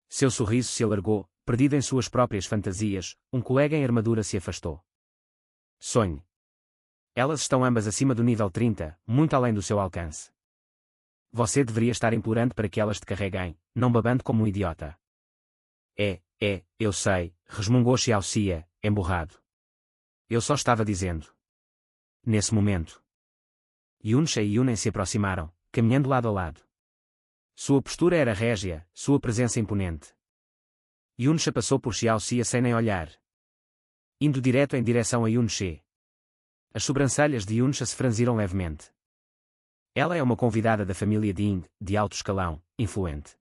Seu sorriso se alargou, perdido em suas próprias fantasias, um colega em armadura se afastou. Sonhe. Elas estão ambas acima do nível 30, muito além do seu alcance. Você deveria estar implorando para que elas te carreguem, não babando como um idiota. Eu sei, resmungou Xiaoxia, emburrado. Eu só estava dizendo. Nesse momento, Yunsha e Yunen se aproximaram, caminhando lado a lado. Sua postura era régia, sua presença imponente. Yunsha passou por Xiaoxia sem nem olhar, indo direto em direção a Yunshe. As sobrancelhas de Yunsha se franziram levemente. Ela é uma convidada da família Ding, de alto escalão, influente.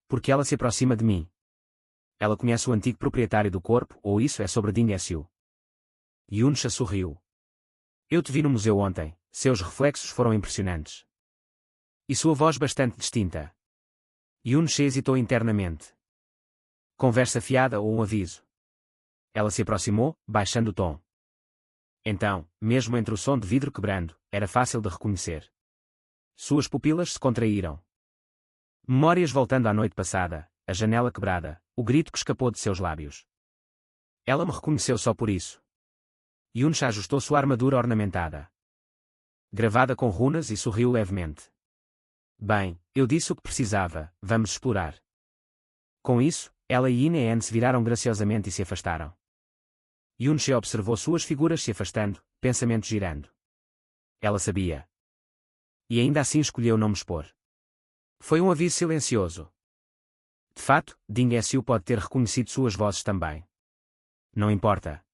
Porque ela se aproxima de mim. Ela conhece o antigo proprietário do corpo, ou isso é sobre Ding Xiu? Yunsha sorriu. Eu te vi no museu ontem, seus reflexos foram impressionantes. E sua voz bastante distinta. Yunsha hesitou internamente. Conversa fiada ou um aviso? Ela se aproximou, baixando o tom. Então, mesmo entre o som de vidro quebrando, era fácil de reconhecer. Suas pupilas se contraíram. Memórias voltando à noite passada, a janela quebrada, o grito que escapou de seus lábios. Ela me reconheceu só por isso. Yunsha ajustou sua armadura ornamentada, gravada com runas, e sorriu levemente. Bem, eu disse o que precisava, vamos explorar. Com isso, ela e Inen se viraram graciosamente e se afastaram. Yunsha observou suas figuras se afastando, pensamento girando. Ela sabia. E ainda assim escolheu não me expor. Foi um aviso silencioso. De fato, Ding Xiu pode ter reconhecido suas vozes também. Não importa.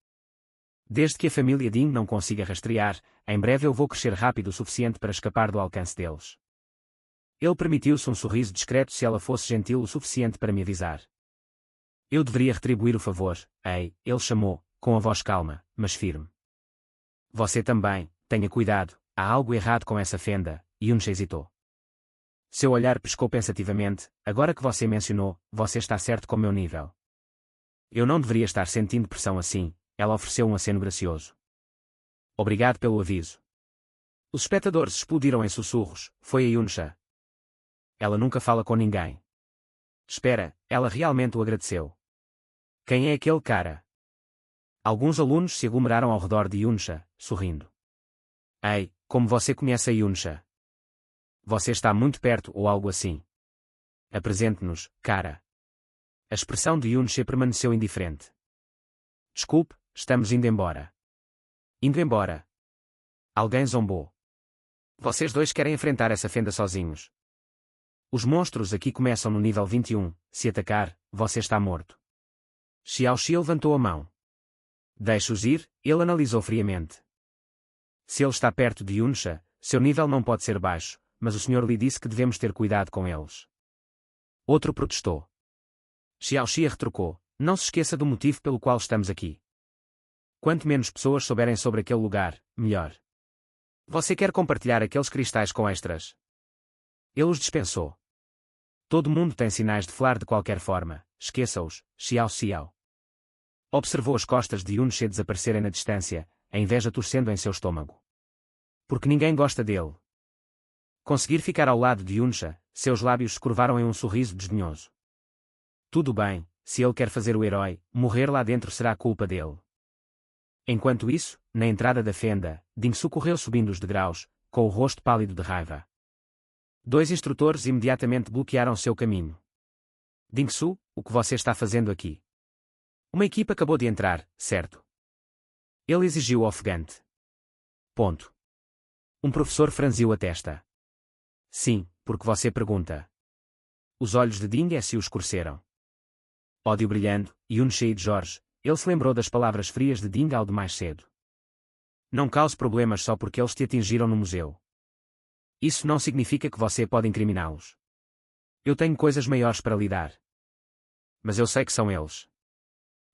Desde que a família Ding não consiga rastrear, em breve eu vou crescer rápido o suficiente para escapar do alcance deles. Ele permitiu-se um sorriso discreto se ela fosse gentil o suficiente para me avisar. Eu deveria retribuir o favor, ei, ele chamou, com a voz calma, mas firme. Você também, tenha cuidado, há algo errado com essa fenda, Yunsha hesitou. Seu olhar pescou pensativamente, agora que você mencionou, você está certo com meu nível. Eu não deveria estar sentindo pressão assim, ela ofereceu um aceno gracioso. Obrigado pelo aviso. Os espectadores explodiram em sussurros, foi a Yunsha. Ela nunca fala com ninguém. Espera, ela realmente o agradeceu. Quem é aquele cara? Alguns alunos se aglomeraram ao redor de Yunsha, sorrindo. Ei, como você conhece a Yunsha? Você está muito perto ou algo assim. Apresente-nos, cara. A expressão de Yunsha permaneceu indiferente. Desculpe, estamos indo embora. Indo embora. Alguém zombou. Vocês dois querem enfrentar essa fenda sozinhos. Os monstros aqui começam no nível 21, se atacar, você está morto. Xiaoxi levantou a mão. Deixe-os ir, ele analisou friamente. Se ele está perto de Yunsha, seu nível não pode ser baixo, mas o Sr. Li disse que devemos ter cuidado com eles. Outro protestou. Xiaoxi retrucou, não se esqueça do motivo pelo qual estamos aqui. Quanto menos pessoas souberem sobre aquele lugar, melhor. Você quer compartilhar aqueles cristais com extras? Ele os dispensou. Todo mundo tem sinais de falar de qualquer forma, esqueça-os, Xiao. Observou as costas de Yunsha desaparecerem na distância, a inveja torcendo em seu estômago. Porque ninguém gosta dele. Conseguir ficar ao lado de Yunsha, seus lábios se curvaram em um sorriso desdenhoso. Tudo bem, se ele quer fazer o herói, morrer lá dentro será culpa dele. Enquanto isso, na entrada da fenda, Dingsu correu subindo os degraus, com o rosto pálido de raiva. Dois instrutores imediatamente bloquearam seu caminho. Dingsu, o que você está fazendo aqui? Uma equipa acabou de entrar, certo? Ele exigiu ofegante. Ponto. Um professor franziu a testa. Sim, porque você pergunta. Os olhos de Ding Xiu escureceram. Ódio brilhando, Yunsha e de Jorge, ele se lembrou das palavras frias de Ding Ao de mais cedo. Não cause problemas só porque eles te atingiram no museu. Isso não significa que você pode incriminá-los. Eu tenho coisas maiores para lidar. Mas eu sei que são eles.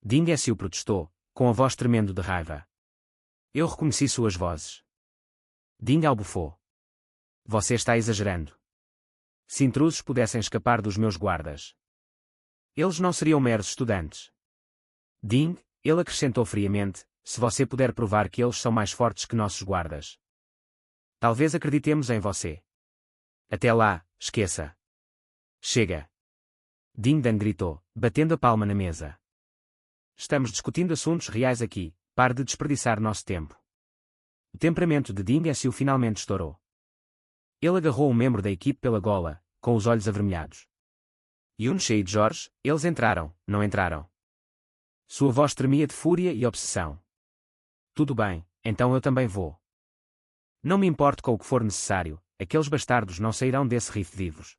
Ding Xiu protestou, com a voz tremendo de raiva. Eu reconheci suas vozes. Ding Ao bufou. Você está exagerando. Se intrusos pudessem escapar dos meus guardas, eles não seriam meros estudantes. Ding, ele acrescentou friamente, se você puder provar que eles são mais fortes que nossos guardas, talvez acreditemos em você. Até lá, esqueça. Chega. Ding Dan gritou, batendo a palma na mesa. Estamos discutindo assuntos reais aqui, pare de desperdiçar nosso tempo. O temperamento de Ding S.U. finalmente estourou. Ele agarrou um membro da equipe pela gola, com os olhos avermelhados. Yun-She e George, eles entraram, não entraram? Sua voz tremia de fúria e obsessão. Tudo bem, então eu também vou. Não me importo com o que for necessário, aqueles bastardos não sairão desse riff vivos.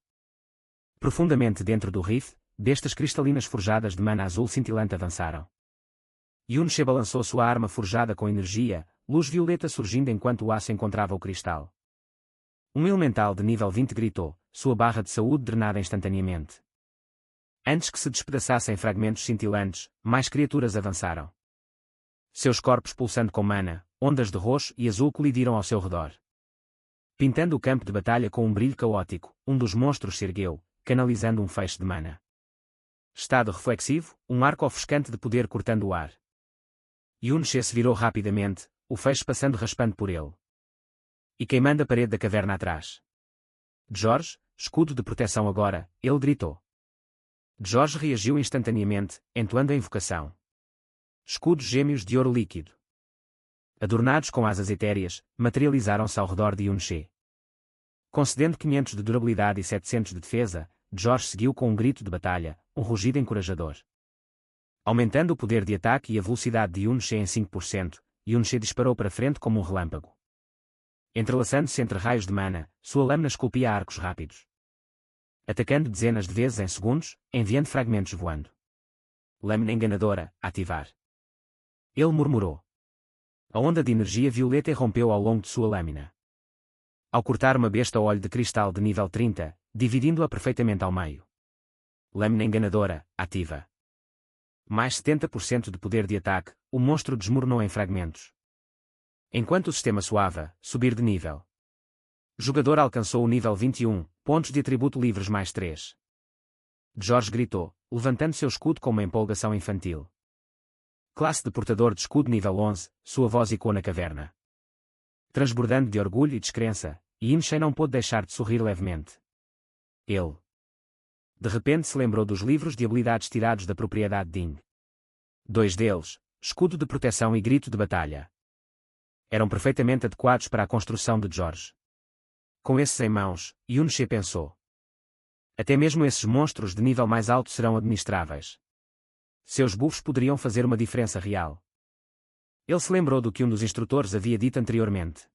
Profundamente dentro do riff, bestas cristalinas forjadas de mana azul cintilante avançaram. Yun-She balançou sua arma forjada com energia, luz violeta surgindo enquanto o aço encontrava o cristal. Um elemental de nível 20 gritou, sua barra de saúde drenada instantaneamente. Antes que se despedaçassem fragmentos cintilantes, mais criaturas avançaram. Seus corpos pulsando com mana, ondas de roxo e azul colidiram ao seu redor. Pintando o campo de batalha com um brilho caótico, um dos monstros se ergueu, canalizando um feixe de mana. Estado reflexivo, um arco ofuscante de poder cortando o ar. Yun-She se virou rapidamente, o feixe passando raspando por ele. E queimando a parede da caverna atrás. George, escudo de proteção agora, ele gritou. George reagiu instantaneamente, entoando a invocação. Escudos gêmeos de ouro líquido. Adornados com asas etéreas, materializaram-se ao redor de Yun-She. Concedendo 500 de durabilidade e 700 de defesa, George seguiu com um grito de batalha, um rugido encorajador. Aumentando o poder de ataque e a velocidade de Yun-She em 5%, Yun-She disparou para frente como um relâmpago. Entrelaçando-se entre raios de mana, sua lâmina esculpia arcos rápidos. Atacando dezenas de vezes em segundos, enviando fragmentos voando. Lâmina enganadora, ativar. Ele murmurou. A onda de energia violeta irrompeu ao longo de sua lâmina. Ao cortar uma besta a óleo de cristal de nível 30, dividindo-a perfeitamente ao meio. Lâmina enganadora, ativa. Mais 70% de poder de ataque, o monstro desmoronou em fragmentos. Enquanto o sistema suava, subir de nível. O jogador alcançou o nível 21, pontos de atributo livres mais 3. George gritou, levantando seu escudo com uma empolgação infantil. Classe de portador de escudo nível 11, sua voz ecoou na caverna. Transbordando de orgulho e descrença, Yun-She não pôde deixar de sorrir levemente. Ele. De repente se lembrou dos livros de habilidades tirados da propriedade Ding. 2 deles, escudo de proteção e grito de batalha. Eram perfeitamente adequados para a construção de George. Com esses em mãos, Yun-She pensou. Até mesmo esses monstros de nível mais alto serão administráveis. Seus buffs poderiam fazer uma diferença real. Ele se lembrou do que um dos instrutores havia dito anteriormente.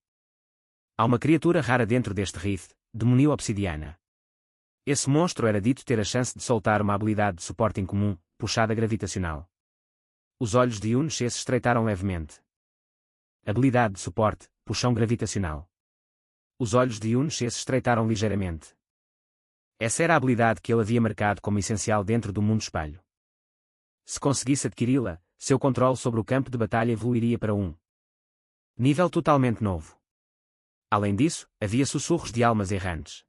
Há uma criatura rara dentro deste rift, demonio obsidiana. Esse monstro era dito ter a chance de soltar uma habilidade de suporte incomum, puxada gravitacional. Os olhos de Yun-She se estreitaram levemente. Habilidade de suporte, puxão gravitacional. Os olhos de Yun-She se estreitaram ligeiramente. Essa era a habilidade que ele havia marcado como essencial dentro do mundo espelho. Se conseguisse adquiri-la, seu controle sobre o campo de batalha evoluiria para um nível totalmente novo. Além disso, havia sussurros de almas errantes.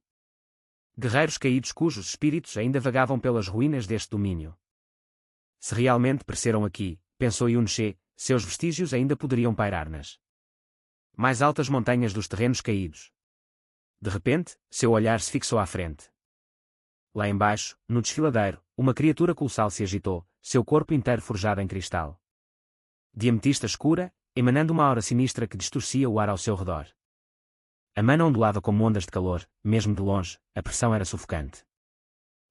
Guerreiros caídos cujos espíritos ainda vagavam pelas ruínas deste domínio. Se realmente pereceram aqui, pensou Yun-She, seus vestígios ainda poderiam pairar nas mais altas montanhas dos terrenos caídos. De repente, seu olhar se fixou à frente. Lá embaixo, no desfiladeiro, uma criatura colossal se agitou, seu corpo inteiro forjado em cristal. De ametista escura, emanando uma aura sinistra que distorcia o ar ao seu redor. A mana ondulava como ondas de calor, mesmo de longe, a pressão era sufocante.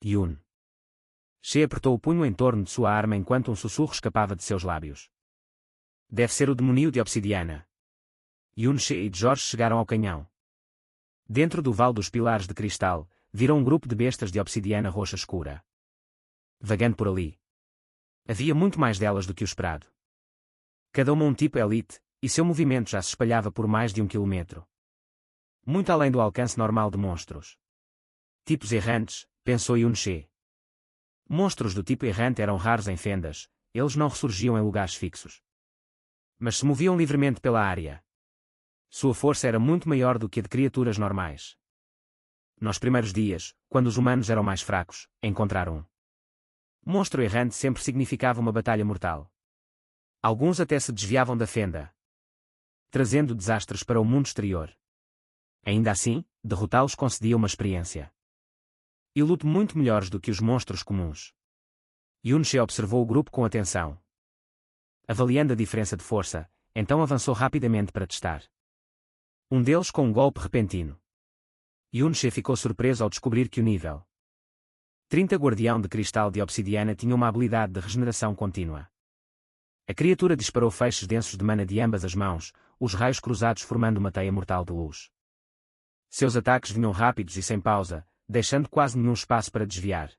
Yun-She apertou o punho em torno de sua arma enquanto um sussurro escapava de seus lábios. Deve ser o demonio de obsidiana. Yun-She e George chegaram ao canhão. Dentro do vale dos pilares de cristal, viram um grupo de bestas de obsidiana roxa escura. Vagando por ali. Havia muito mais delas do que o esperado. Cada uma um tipo elite, e seu movimento já se espalhava por mais de 1 quilômetro. Muito além do alcance normal de monstros. Tipos errantes, pensou Yun-She. Monstros do tipo errante eram raros em fendas, eles não ressurgiam em lugares fixos. Mas se moviam livremente pela área. Sua força era muito maior do que a de criaturas normais. Nos primeiros dias, quando os humanos eram mais fracos, encontrar um monstro errante sempre significava uma batalha mortal. Alguns até se desviavam da fenda, trazendo desastres para o mundo exterior. Ainda assim, derrotá-los concedia uma experiência. E luto muito melhores do que os monstros comuns. Yunche observou o grupo com atenção. Avaliando a diferença de força, então avançou rapidamente para testar. Um deles com um golpe repentino. Yunche ficou surpreso ao descobrir que o nível 30 Guardião de Cristal de Obsidiana tinha uma habilidade de regeneração contínua. A criatura disparou feixes densos de mana de ambas as mãos, os raios cruzados formando uma teia mortal de luz. Seus ataques vinham rápidos e sem pausa, deixando quase nenhum espaço para desviar.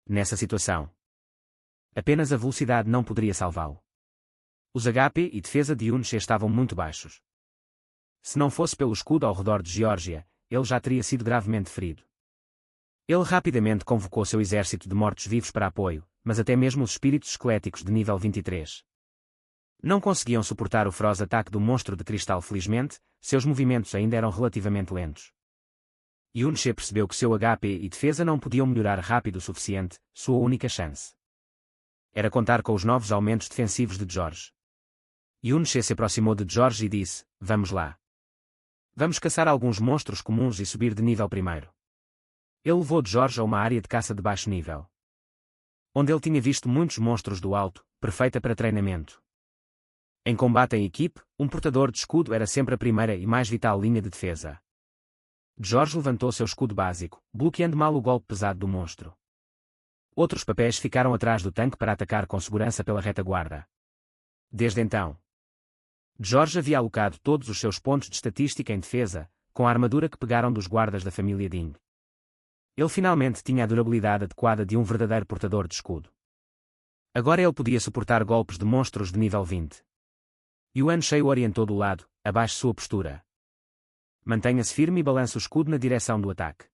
Nessa situação, apenas a velocidade não poderia salvá-lo. Os HP e defesa de Yunche estavam muito baixos. Se não fosse pelo escudo ao redor de Geórgia, ele já teria sido gravemente ferido. Ele rapidamente convocou seu exército de mortos-vivos para apoio, mas até mesmo os espíritos esqueléticos de nível 23 não conseguiam suportar o feroz ataque do monstro de cristal. Felizmente, seus movimentos ainda eram relativamente lentos. Yunche percebeu que seu HP e defesa não podiam melhorar rápido o suficiente, sua única chance era contar com os novos aumentos defensivos de George. Yunche se aproximou de George e disse: "Vamos lá. Vamos caçar alguns monstros comuns e subir de nível primeiro." Ele levou George a uma área de caça de baixo nível, onde ele tinha visto muitos monstros do alto, perfeita para treinamento. Em combate em equipe, um portador de escudo era sempre a primeira e mais vital linha de defesa. George levantou seu escudo básico, bloqueando mal o golpe pesado do monstro. Outros papéis ficaram atrás do tanque para atacar com segurança pela retaguarda. Desde então, George havia alocado todos os seus pontos de estatística em defesa, com a armadura que pegaram dos guardas da família Ding. Ele finalmente tinha a durabilidade adequada de um verdadeiro portador de escudo. Agora ele podia suportar golpes de monstros de nível 20. Yunche o orientou do lado, abaixo sua postura. Mantenha-se firme e balance o escudo na direção do ataque.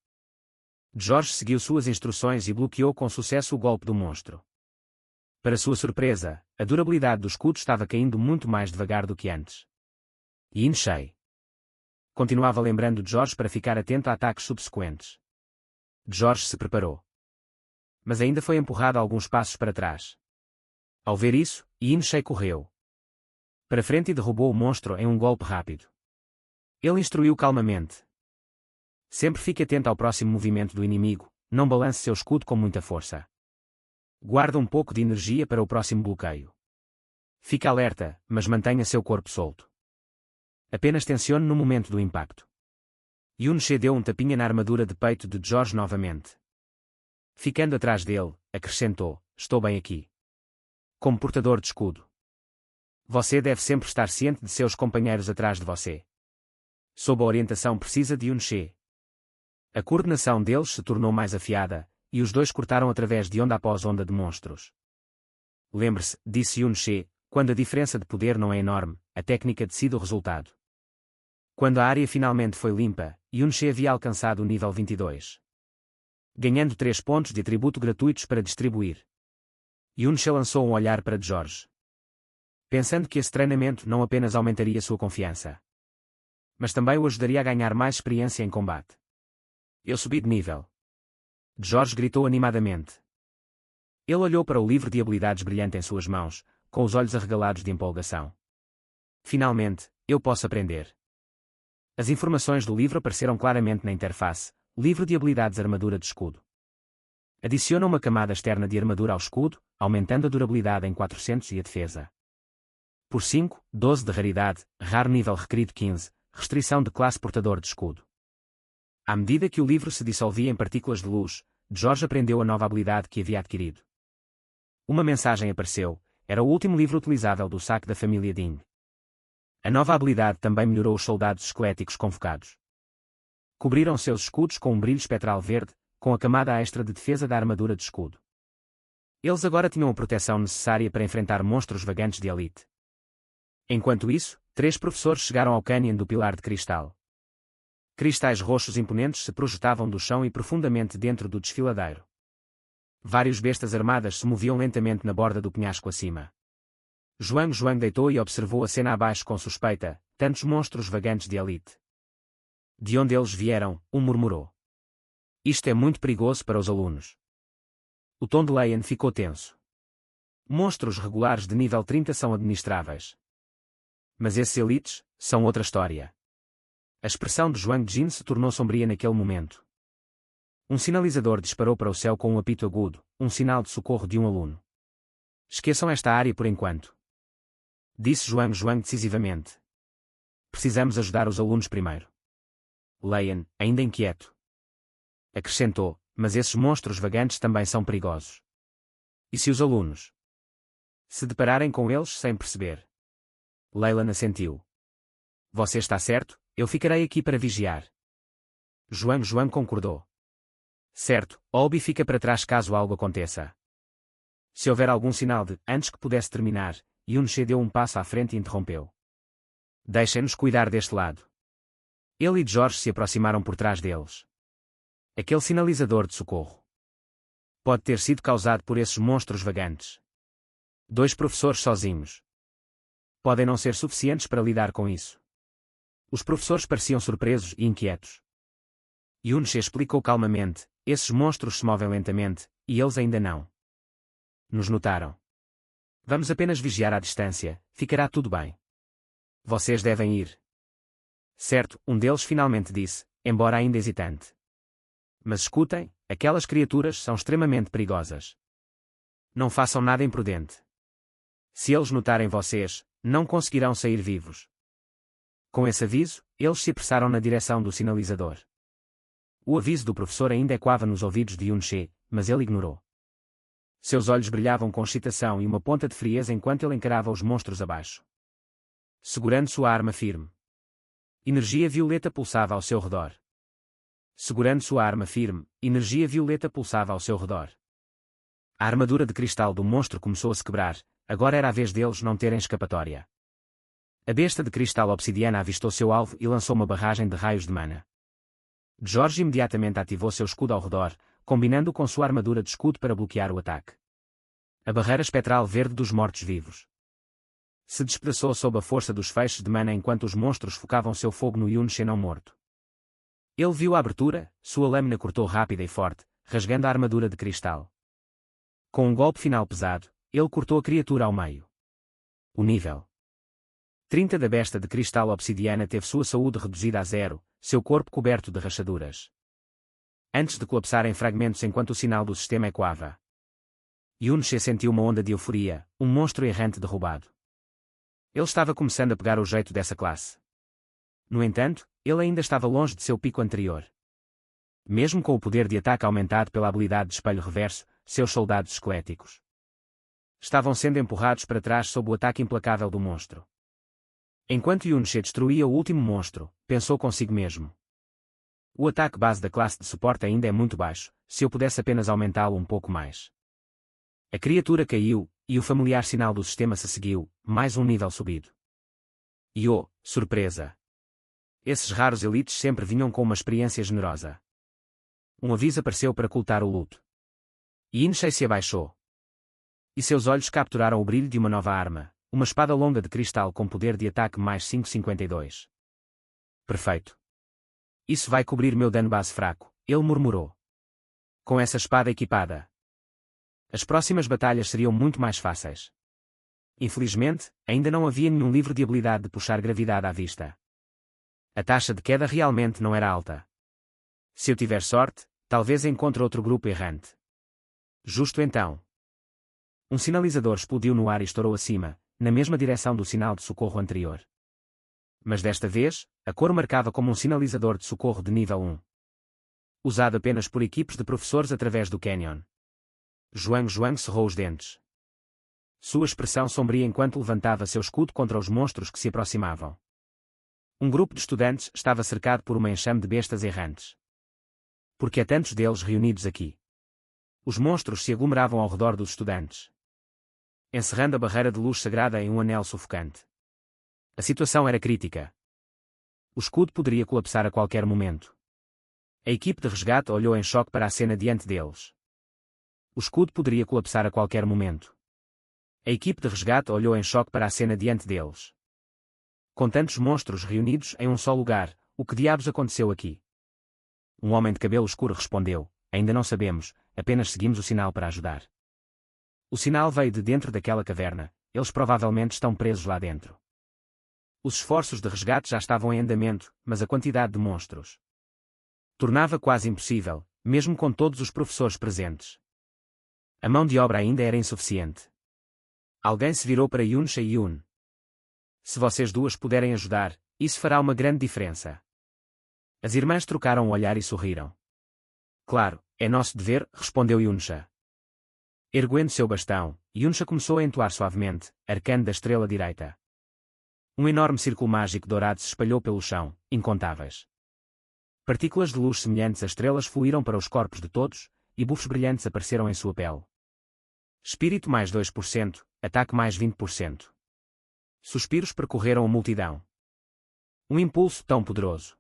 George seguiu suas instruções e bloqueou com sucesso o golpe do monstro. Para sua surpresa, a durabilidade do escudo estava caindo muito mais devagar do que antes. Yunche continuava lembrando George para ficar atento a ataques subsequentes. George se preparou, mas ainda foi empurrado alguns passos para trás. Ao ver isso, Yunche correu para frente e derrubou o monstro em um golpe rápido. Ele instruiu calmamente: "Sempre fique atento ao próximo movimento do inimigo, não balance seu escudo com muita força. Guarda um pouco de energia para o próximo bloqueio. Fique alerta, mas mantenha seu corpo solto. Apenas tensione no momento do impacto." Yunche deu um tapinha na armadura de peito de George novamente. Ficando atrás dele, acrescentou: "Estou bem aqui. Como portador de escudo, você deve sempre estar ciente de seus companheiros atrás de você." Sob a orientação precisa de Yunche, a coordenação deles se tornou mais afiada, e os dois cortaram através de onda após onda de monstros. "Lembre-se", disse Yunche, "quando a diferença de poder não é enorme, a técnica decide o resultado." Quando a área finalmente foi limpa, Yunche havia alcançado o nível 22. Ganhando 3 pontos de atributo gratuitos para distribuir. Yunche lançou um olhar para George, pensando que esse treinamento não apenas aumentaria sua confiança, mas também o ajudaria a ganhar mais experiência em combate. "Eu subi de nível." George gritou animadamente. Ele olhou para o livro de habilidades brilhante em suas mãos, com os olhos arregalados de empolgação. "Finalmente, eu posso aprender." As informações do livro apareceram claramente na interface: Livro de habilidades armadura de escudo. Adiciona uma camada externa de armadura ao escudo, aumentando a durabilidade em 400 e a defesa. Por 5, 12 de raridade, raro nível requerido 15, restrição de classe portador de escudo. À medida que o livro se dissolvia em partículas de luz, George aprendeu a nova habilidade que havia adquirido. Uma mensagem apareceu: era o último livro utilizável do saque da família Ding. A nova habilidade também melhorou os soldados esqueléticos convocados. Cobriram seus escudos com um brilho espectral verde, com a camada extra de defesa da armadura de escudo. Eles agora tinham a proteção necessária para enfrentar monstros vagantes de elite. Enquanto isso, 3 professores chegaram ao cânion do Pilar de Cristal. Cristais roxos imponentes se projetavam do chão e profundamente dentro do desfiladeiro. Vários bestas armadas se moviam lentamente na borda do penhasco acima. Zhuang deitou e observou a cena abaixo com suspeita: tantos monstros vagantes de elite. "De onde eles vieram?" murmurou. "Isto é muito perigoso para os alunos." O tom de Leian ficou tenso. "Monstros regulares de nível 30 são administráveis. Mas esses elites são outra história." A expressão de Zhuang Jin se tornou sombria naquele momento. Um sinalizador disparou para o céu com um apito agudo, um sinal de socorro de um aluno. Esqueçam esta área por enquanto, disse Zhuang decisivamente. Precisamos ajudar os alunos primeiro. Leian, ainda inquieto, acrescentou, mas esses monstros vagantes também são perigosos. E se os alunos se depararem com eles sem perceber? Leyland assentiu. Você está certo, eu ficarei aqui para vigiar. Zhuang concordou. Certo, Olbi fica para trás caso algo aconteça. Se houver algum sinal de, antes que pudesse terminar, Yunche deu um passo à frente e interrompeu. Deixem-nos cuidar deste lado. Ele e George se aproximaram por trás deles. Aquele sinalizador de socorro pode ter sido causado por esses monstros vagantes. 2 professores sozinhos podem não ser suficientes para lidar com isso. Os professores pareciam surpresos e inquietos. Yunche explicou calmamente, esses monstros se movem lentamente, e eles ainda não nos notaram. Vamos apenas vigiar à distância, ficará tudo bem. Vocês devem ir. Certo, um deles finalmente disse, embora ainda hesitante. Mas escutem, aquelas criaturas são extremamente perigosas. Não façam nada imprudente. Se eles notarem vocês, não conseguirão sair vivos. Com esse aviso, eles se apressaram na direção do sinalizador. O aviso do professor ainda ecoava nos ouvidos de Yunche, mas ele ignorou. Seus olhos brilhavam com excitação e uma ponta de frieza enquanto ele encarava os monstros abaixo. Segurando sua arma firme. Energia violeta pulsava ao seu redor. Segurando sua arma firme, energia violeta pulsava ao seu redor. A armadura de cristal do monstro começou a se quebrar, agora era a vez deles não terem escapatória. A besta de cristal obsidiana avistou seu alvo e lançou uma barragem de raios de mana. George imediatamente ativou seu escudo ao redor, combinando com sua armadura de escudo para bloquear o ataque. A barreira espectral verde dos mortos-vivos se despedaçou sob a força dos feixes de mana enquanto os monstros focavam seu fogo no Yunche não morto. Ele viu a abertura, sua lâmina cortou rápida e forte, rasgando a armadura de cristal. Com um golpe final pesado, ele cortou a criatura ao meio. O nível 30 da besta de cristal obsidiana teve sua saúde reduzida a 0, seu corpo coberto de rachaduras. Antes de colapsar em fragmentos enquanto o sinal do sistema ecoava. Yunche sentiu uma onda de euforia, um monstro errante derrubado. Ele estava começando a pegar o jeito dessa classe. No entanto, ele ainda estava longe de seu pico anterior. Mesmo com o poder de ataque aumentado pela habilidade de espelho reverso, seus soldados esqueléticos estavam sendo empurrados para trás sob o ataque implacável do monstro. Enquanto Yunche destruía o último monstro, pensou consigo mesmo. O ataque base da classe de suporte ainda é muito baixo, se eu pudesse apenas aumentá-lo um pouco mais. A criatura caiu, e o familiar sinal do sistema se seguiu, mais um nível subido. E oh, surpresa! Esses raros elites sempre vinham com uma experiência generosa. Um aviso apareceu para ocultar o luto. Yunche se abaixou. E seus olhos capturaram o brilho de uma nova arma, uma espada longa de cristal com poder de ataque mais 5,52. Perfeito. Isso vai cobrir meu dano base fraco, ele murmurou. Com essa espada equipada, as próximas batalhas seriam muito mais fáceis. Infelizmente, ainda não havia nenhum livro de habilidade de puxar gravidade à vista. A taxa de queda realmente não era alta. Se eu tiver sorte, talvez encontre outro grupo errante. Justo então. Um sinalizador explodiu no ar e estourou acima, na mesma direção do sinal de socorro anterior. Mas desta vez, a cor marcava como um sinalizador de socorro de nível 1. Usado apenas por equipes de professores através do Canyon. Zhuang cerrou os dentes. Sua expressão sombria enquanto levantava seu escudo contra os monstros que se aproximavam. Um grupo de estudantes estava cercado por uma enxame de bestas errantes. Por que há tantos deles reunidos aqui? Os monstros se aglomeravam ao redor dos estudantes, encerrando a barreira de luz sagrada em um anel sufocante. A situação era crítica. O escudo poderia colapsar a qualquer momento. A equipe de resgate olhou em choque para a cena diante deles. O escudo poderia colapsar a qualquer momento. A equipe de resgate olhou em choque para a cena diante deles. Com tantos monstros reunidos em um só lugar, o que diabos aconteceu aqui? Um homem de cabelo escuro respondeu, ainda não sabemos, apenas seguimos o sinal para ajudar. O sinal veio de dentro daquela caverna, eles provavelmente estão presos lá dentro. Os esforços de resgate já estavam em andamento, mas a quantidade de monstros tornava quase impossível, mesmo com todos os professores presentes. A mão de obra ainda era insuficiente. Alguém se virou para Yunsha e Yun. Se vocês duas puderem ajudar, isso fará uma grande diferença. As irmãs trocaram um olhar e sorriram. Claro, é nosso dever, respondeu Yunsha. Erguendo seu bastão, Yunsha começou a entoar suavemente, arcano da estrela direita. Um enorme círculo mágico dourado se espalhou pelo chão, incontáveis. Partículas de luz semelhantes a estrelas fluíram para os corpos de todos, e bufos brilhantes apareceram em sua pele. Espírito mais 2%, ataque mais 20%. Suspiros percorreram a multidão. Um impulso tão poderoso.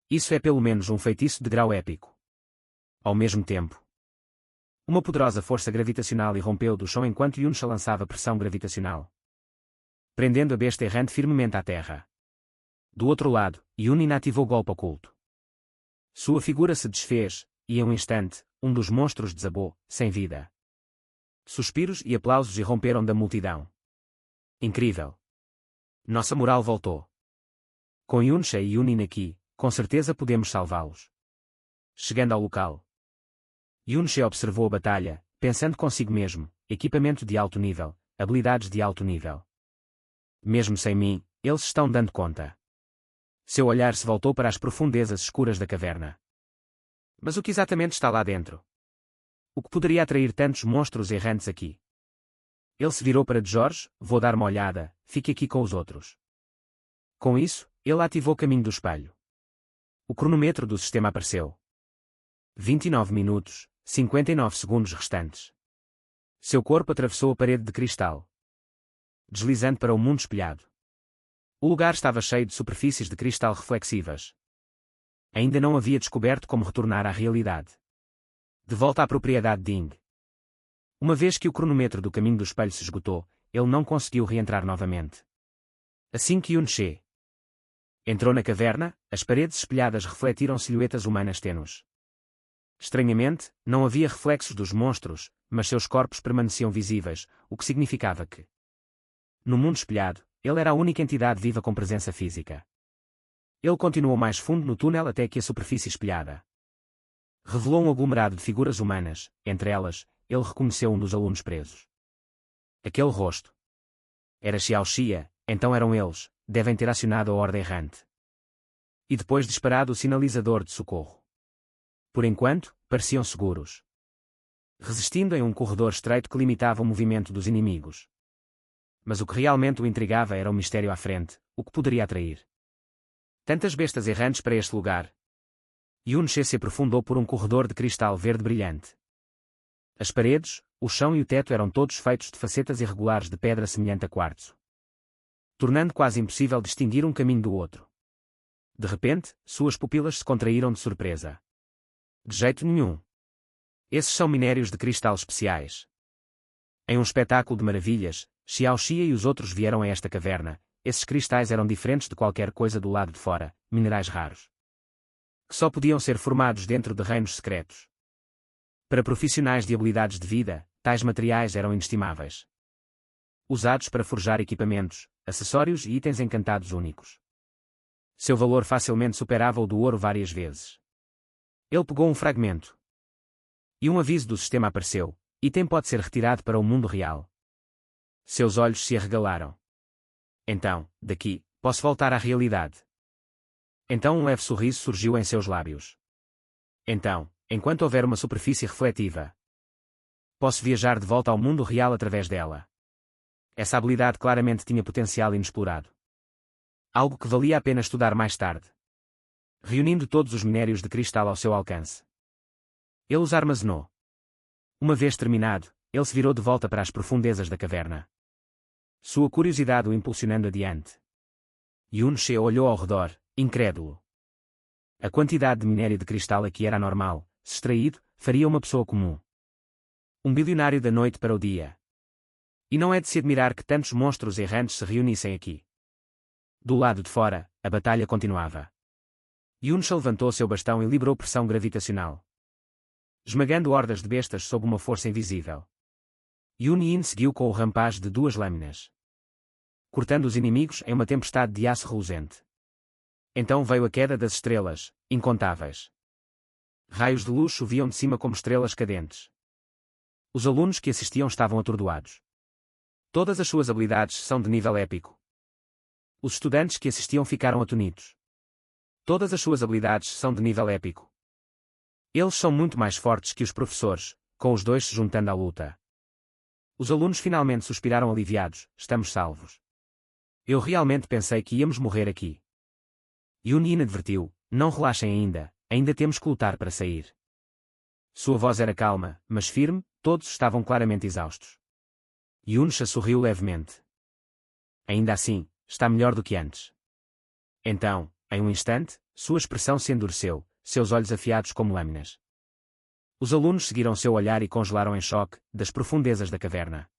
Isso é pelo menos um feitiço de grau épico. Ao mesmo tempo, uma poderosa força gravitacional irrompeu do chão enquanto Yunsha lançava pressão gravitacional, prendendo a besta errante firmemente à terra. Do outro lado, Yun inativou o golpe oculto. Sua figura se desfez, e em um instante, um dos monstros desabou, sem vida. Suspiros e aplausos irromperam da multidão. Incrível! Nossa moral voltou. Com Yunsha e Yunin aqui, com certeza podemos salvá-los. Chegando ao local, Yunsha observou a batalha, pensando consigo mesmo, equipamento de alto nível, habilidades de alto nível. Mesmo sem mim, eles estão dando conta. Seu olhar se voltou para as profundezas escuras da caverna. Mas o que exatamente está lá dentro? O que poderia atrair tantos monstros errantes aqui? Ele se virou para George, vou dar uma olhada, fique aqui com os outros. Com isso, ele ativou o caminho do espelho. O cronômetro do sistema apareceu. 29 minutos, 59 segundos restantes. Seu corpo atravessou a parede de cristal, deslizando para o mundo espelhado. O lugar estava cheio de superfícies de cristal reflexivas. Ainda não havia descoberto como retornar à realidade. De volta à propriedade de Ying. Uma vez que o cronômetro do caminho do espelho se esgotou, ele não conseguiu reentrar novamente. Assim que Yunshe entrou na caverna, as paredes espelhadas refletiram silhuetas humanas tênues. Estranhamente, não havia reflexos dos monstros, mas seus corpos permaneciam visíveis, o que significava que, no mundo espelhado, ele era a única entidade viva com presença física. Ele continuou mais fundo no túnel até que a superfície espelhada revelou um aglomerado de figuras humanas, entre elas, ele reconheceu um dos alunos presos. Aquele rosto era Xiao Xia, então eram eles, devem ter acionado a ordem errante. E depois disparado o sinalizador de socorro. Por enquanto, pareciam seguros, resistindo em um corredor estreito que limitava o movimento dos inimigos. Mas o que realmente o intrigava era o mistério à frente, o que poderia atrair tantas bestas errantes para este lugar. Yunshe se aprofundou por um corredor de cristal verde brilhante. As paredes, o chão e o teto eram todos feitos de facetas irregulares de pedra semelhante a quartzo, tornando quase impossível distinguir um caminho do outro. De repente, suas pupilas se contraíram de surpresa. De jeito nenhum. Esses são minérios de cristal especiais. Em um espetáculo de maravilhas, Xiao Xia e os outros vieram a esta caverna. Esses cristais eram diferentes de qualquer coisa do lado de fora, minerais raros, que só podiam ser formados dentro de reinos secretos. Para profissionais de habilidades de vida, tais materiais eram inestimáveis. Usados para forjar equipamentos, acessórios e itens encantados únicos. Seu valor facilmente superava o do ouro várias vezes. Ele pegou um fragmento. E um aviso do sistema apareceu: item pode ser retirado para o mundo real. Seus olhos se arregalaram. Então, daqui, posso voltar à realidade. Então um leve sorriso surgiu em seus lábios. Então, enquanto houver uma superfície refletiva, posso viajar de volta ao mundo real através dela. Essa habilidade claramente tinha potencial inexplorado. Algo que valia a pena estudar mais tarde. Reunindo todos os minérios de cristal ao seu alcance, ele os armazenou. Uma vez terminado, ele se virou de volta para as profundezas da caverna, sua curiosidade o impulsionando adiante. Yunshe olhou ao redor, incrédulo. A quantidade de minério de cristal aqui era anormal, se extraído, faria uma pessoa comum. Um bilionário da noite para o dia. E não é de se admirar que tantos monstros errantes se reunissem aqui. Do lado de fora, a batalha continuava. Yunshe levantou seu bastão e liberou pressão gravitacional, esmagando hordas de bestas sob uma força invisível. Yun seguiu com o rampage de duas lâminas, cortando os inimigos em uma tempestade de aço reluzente. Então veio a queda das estrelas, incontáveis. Raios de luz choviam de cima como estrelas cadentes. Os alunos que assistiam estavam atordoados. Todas as suas habilidades são de nível épico. Os estudantes que assistiam ficaram atonidos. Todas as suas habilidades são de nível épico. Eles são muito mais fortes que os professores, com os dois se juntando à luta. Os alunos finalmente suspiraram aliviados, estamos salvos. Eu realmente pensei que íamos morrer aqui. Yun Yin advertiu, não relaxem ainda temos que lutar para sair. Sua voz era calma, mas firme, todos estavam claramente exaustos. Yunsha sorriu levemente. Ainda assim, está melhor do que antes. Então, em um instante, sua expressão se endureceu, seus olhos afiados como lâminas. Os alunos seguiram seu olhar e congelaram em choque, das profundezas da caverna.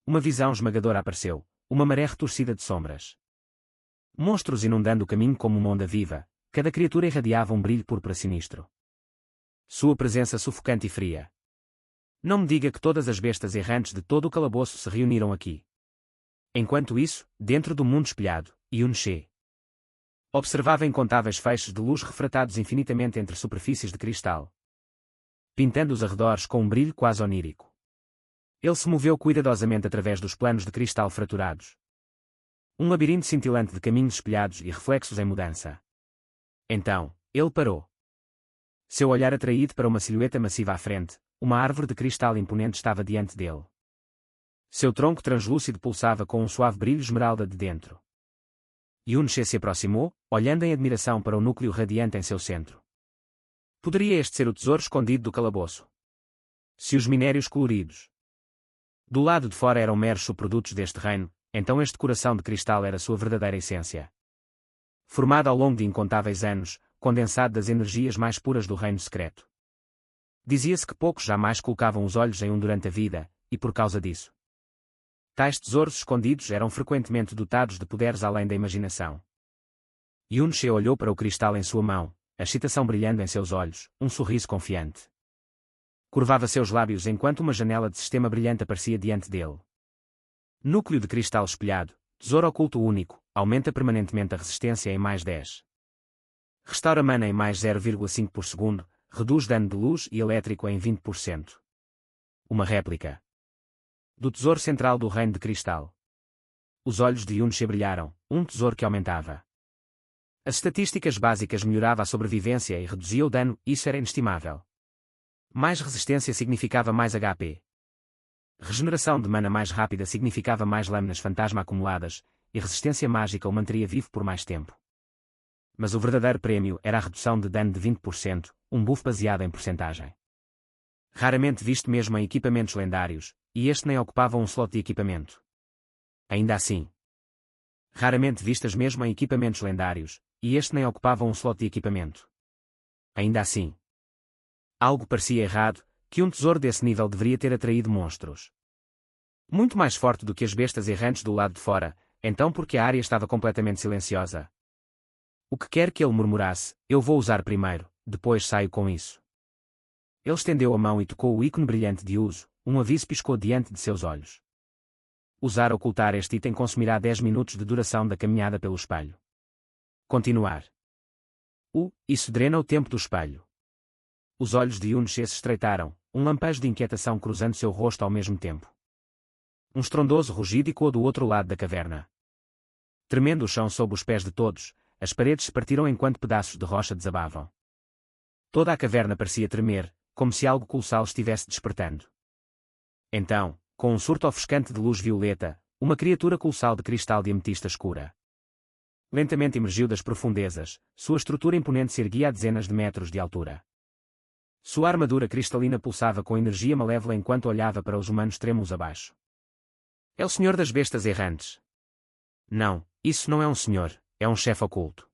Uma visão esmagadora apareceu, uma maré retorcida de sombras. Monstros inundando o caminho como uma onda viva, cada criatura irradiava um brilho púrpura sinistro. Sua presença sufocante e fria. Não me diga que todas as bestas errantes de todo o calabouço se reuniram aqui. Enquanto isso, dentro do mundo espelhado, Yun-She observava incontáveis feixes de luz refratados infinitamente entre superfícies de cristal, pintando os arredores com um brilho quase onírico. Ele se moveu cuidadosamente através dos planos de cristal fraturados. Um labirinto cintilante de caminhos espelhados e reflexos em mudança. Então, ele parou. Seu olhar atraído para uma silhueta massiva à frente, uma árvore de cristal imponente estava diante dele. Seu tronco translúcido pulsava com um suave brilho esmeralda de dentro. Yun-She se aproximou, olhando em admiração para o núcleo radiante em seu centro. Poderia este ser o tesouro escondido do calabouço? Se os minérios coloridos do lado de fora eram meros subprodutos deste reino, então este coração de cristal era sua verdadeira essência. Formado ao longo de incontáveis anos, condensado das energias mais puras do reino secreto. Dizia-se que poucos jamais colocavam os olhos em um durante a vida, e por causa disso, tais tesouros escondidos eram frequentemente dotados de poderes além da imaginação. Yun-She olhou para o cristal em sua mão, a excitação brilhando em seus olhos, um sorriso confiante. Curvava seus lábios enquanto uma janela de sistema brilhante aparecia diante dele. Núcleo de cristal espelhado, tesouro oculto único, aumenta permanentemente a resistência em mais 10. Restaura mana em mais 0,5 por segundo, reduz dano de luz e elétrico em 20%. Uma réplica do tesouro central do reino de cristal. Os olhos de Yun-She brilharam, um tesouro que aumentava. As estatísticas básicas melhorava a sobrevivência e reduzia o dano, isso era inestimável. Mais resistência significava mais HP. Regeneração de mana mais rápida significava mais lâminas fantasma acumuladas, e resistência mágica o manteria vivo por mais tempo. Mas o verdadeiro prêmio era a redução de dano de 20%, um buff baseado em porcentagem. Raramente visto mesmo em equipamentos lendários, e este nem ocupava um slot de equipamento. Ainda assim, raramente vistas mesmo em equipamentos lendários, e este nem ocupava um slot de equipamento. Ainda assim, algo parecia errado, que um tesouro desse nível deveria ter atraído monstros. Muito mais forte do que as bestas errantes do lado de fora, então porque a área estava completamente silenciosa. O que quer que ele murmurasse, eu vou usar primeiro, depois saio com isso. Ele estendeu a mão e tocou o ícone brilhante de uso, um aviso piscou diante de seus olhos. Usar ocultar este item consumirá 10 minutos de duração da caminhada pelo espelho. Continuar. Isso drena o tempo do espelho. Os olhos de Yun-She se estreitaram, um lampejo de inquietação cruzando seu rosto ao mesmo tempo. Um estrondoso rugido ecoou do outro lado da caverna. Tremendo o chão sob os pés de todos, as paredes se partiram enquanto pedaços de rocha desabavam. Toda a caverna parecia tremer, como se algo colossal estivesse despertando. Então, com um surto ofuscante de luz violeta, uma criatura colossal de cristal de ametista escura lentamente emergiu das profundezas, sua estrutura imponente se erguia a dezenas de metros de altura. Sua armadura cristalina pulsava com energia malévola enquanto olhava para os humanos trêmulos abaixo. É o senhor das bestas errantes. Não, isso não é um senhor, é um chefe oculto.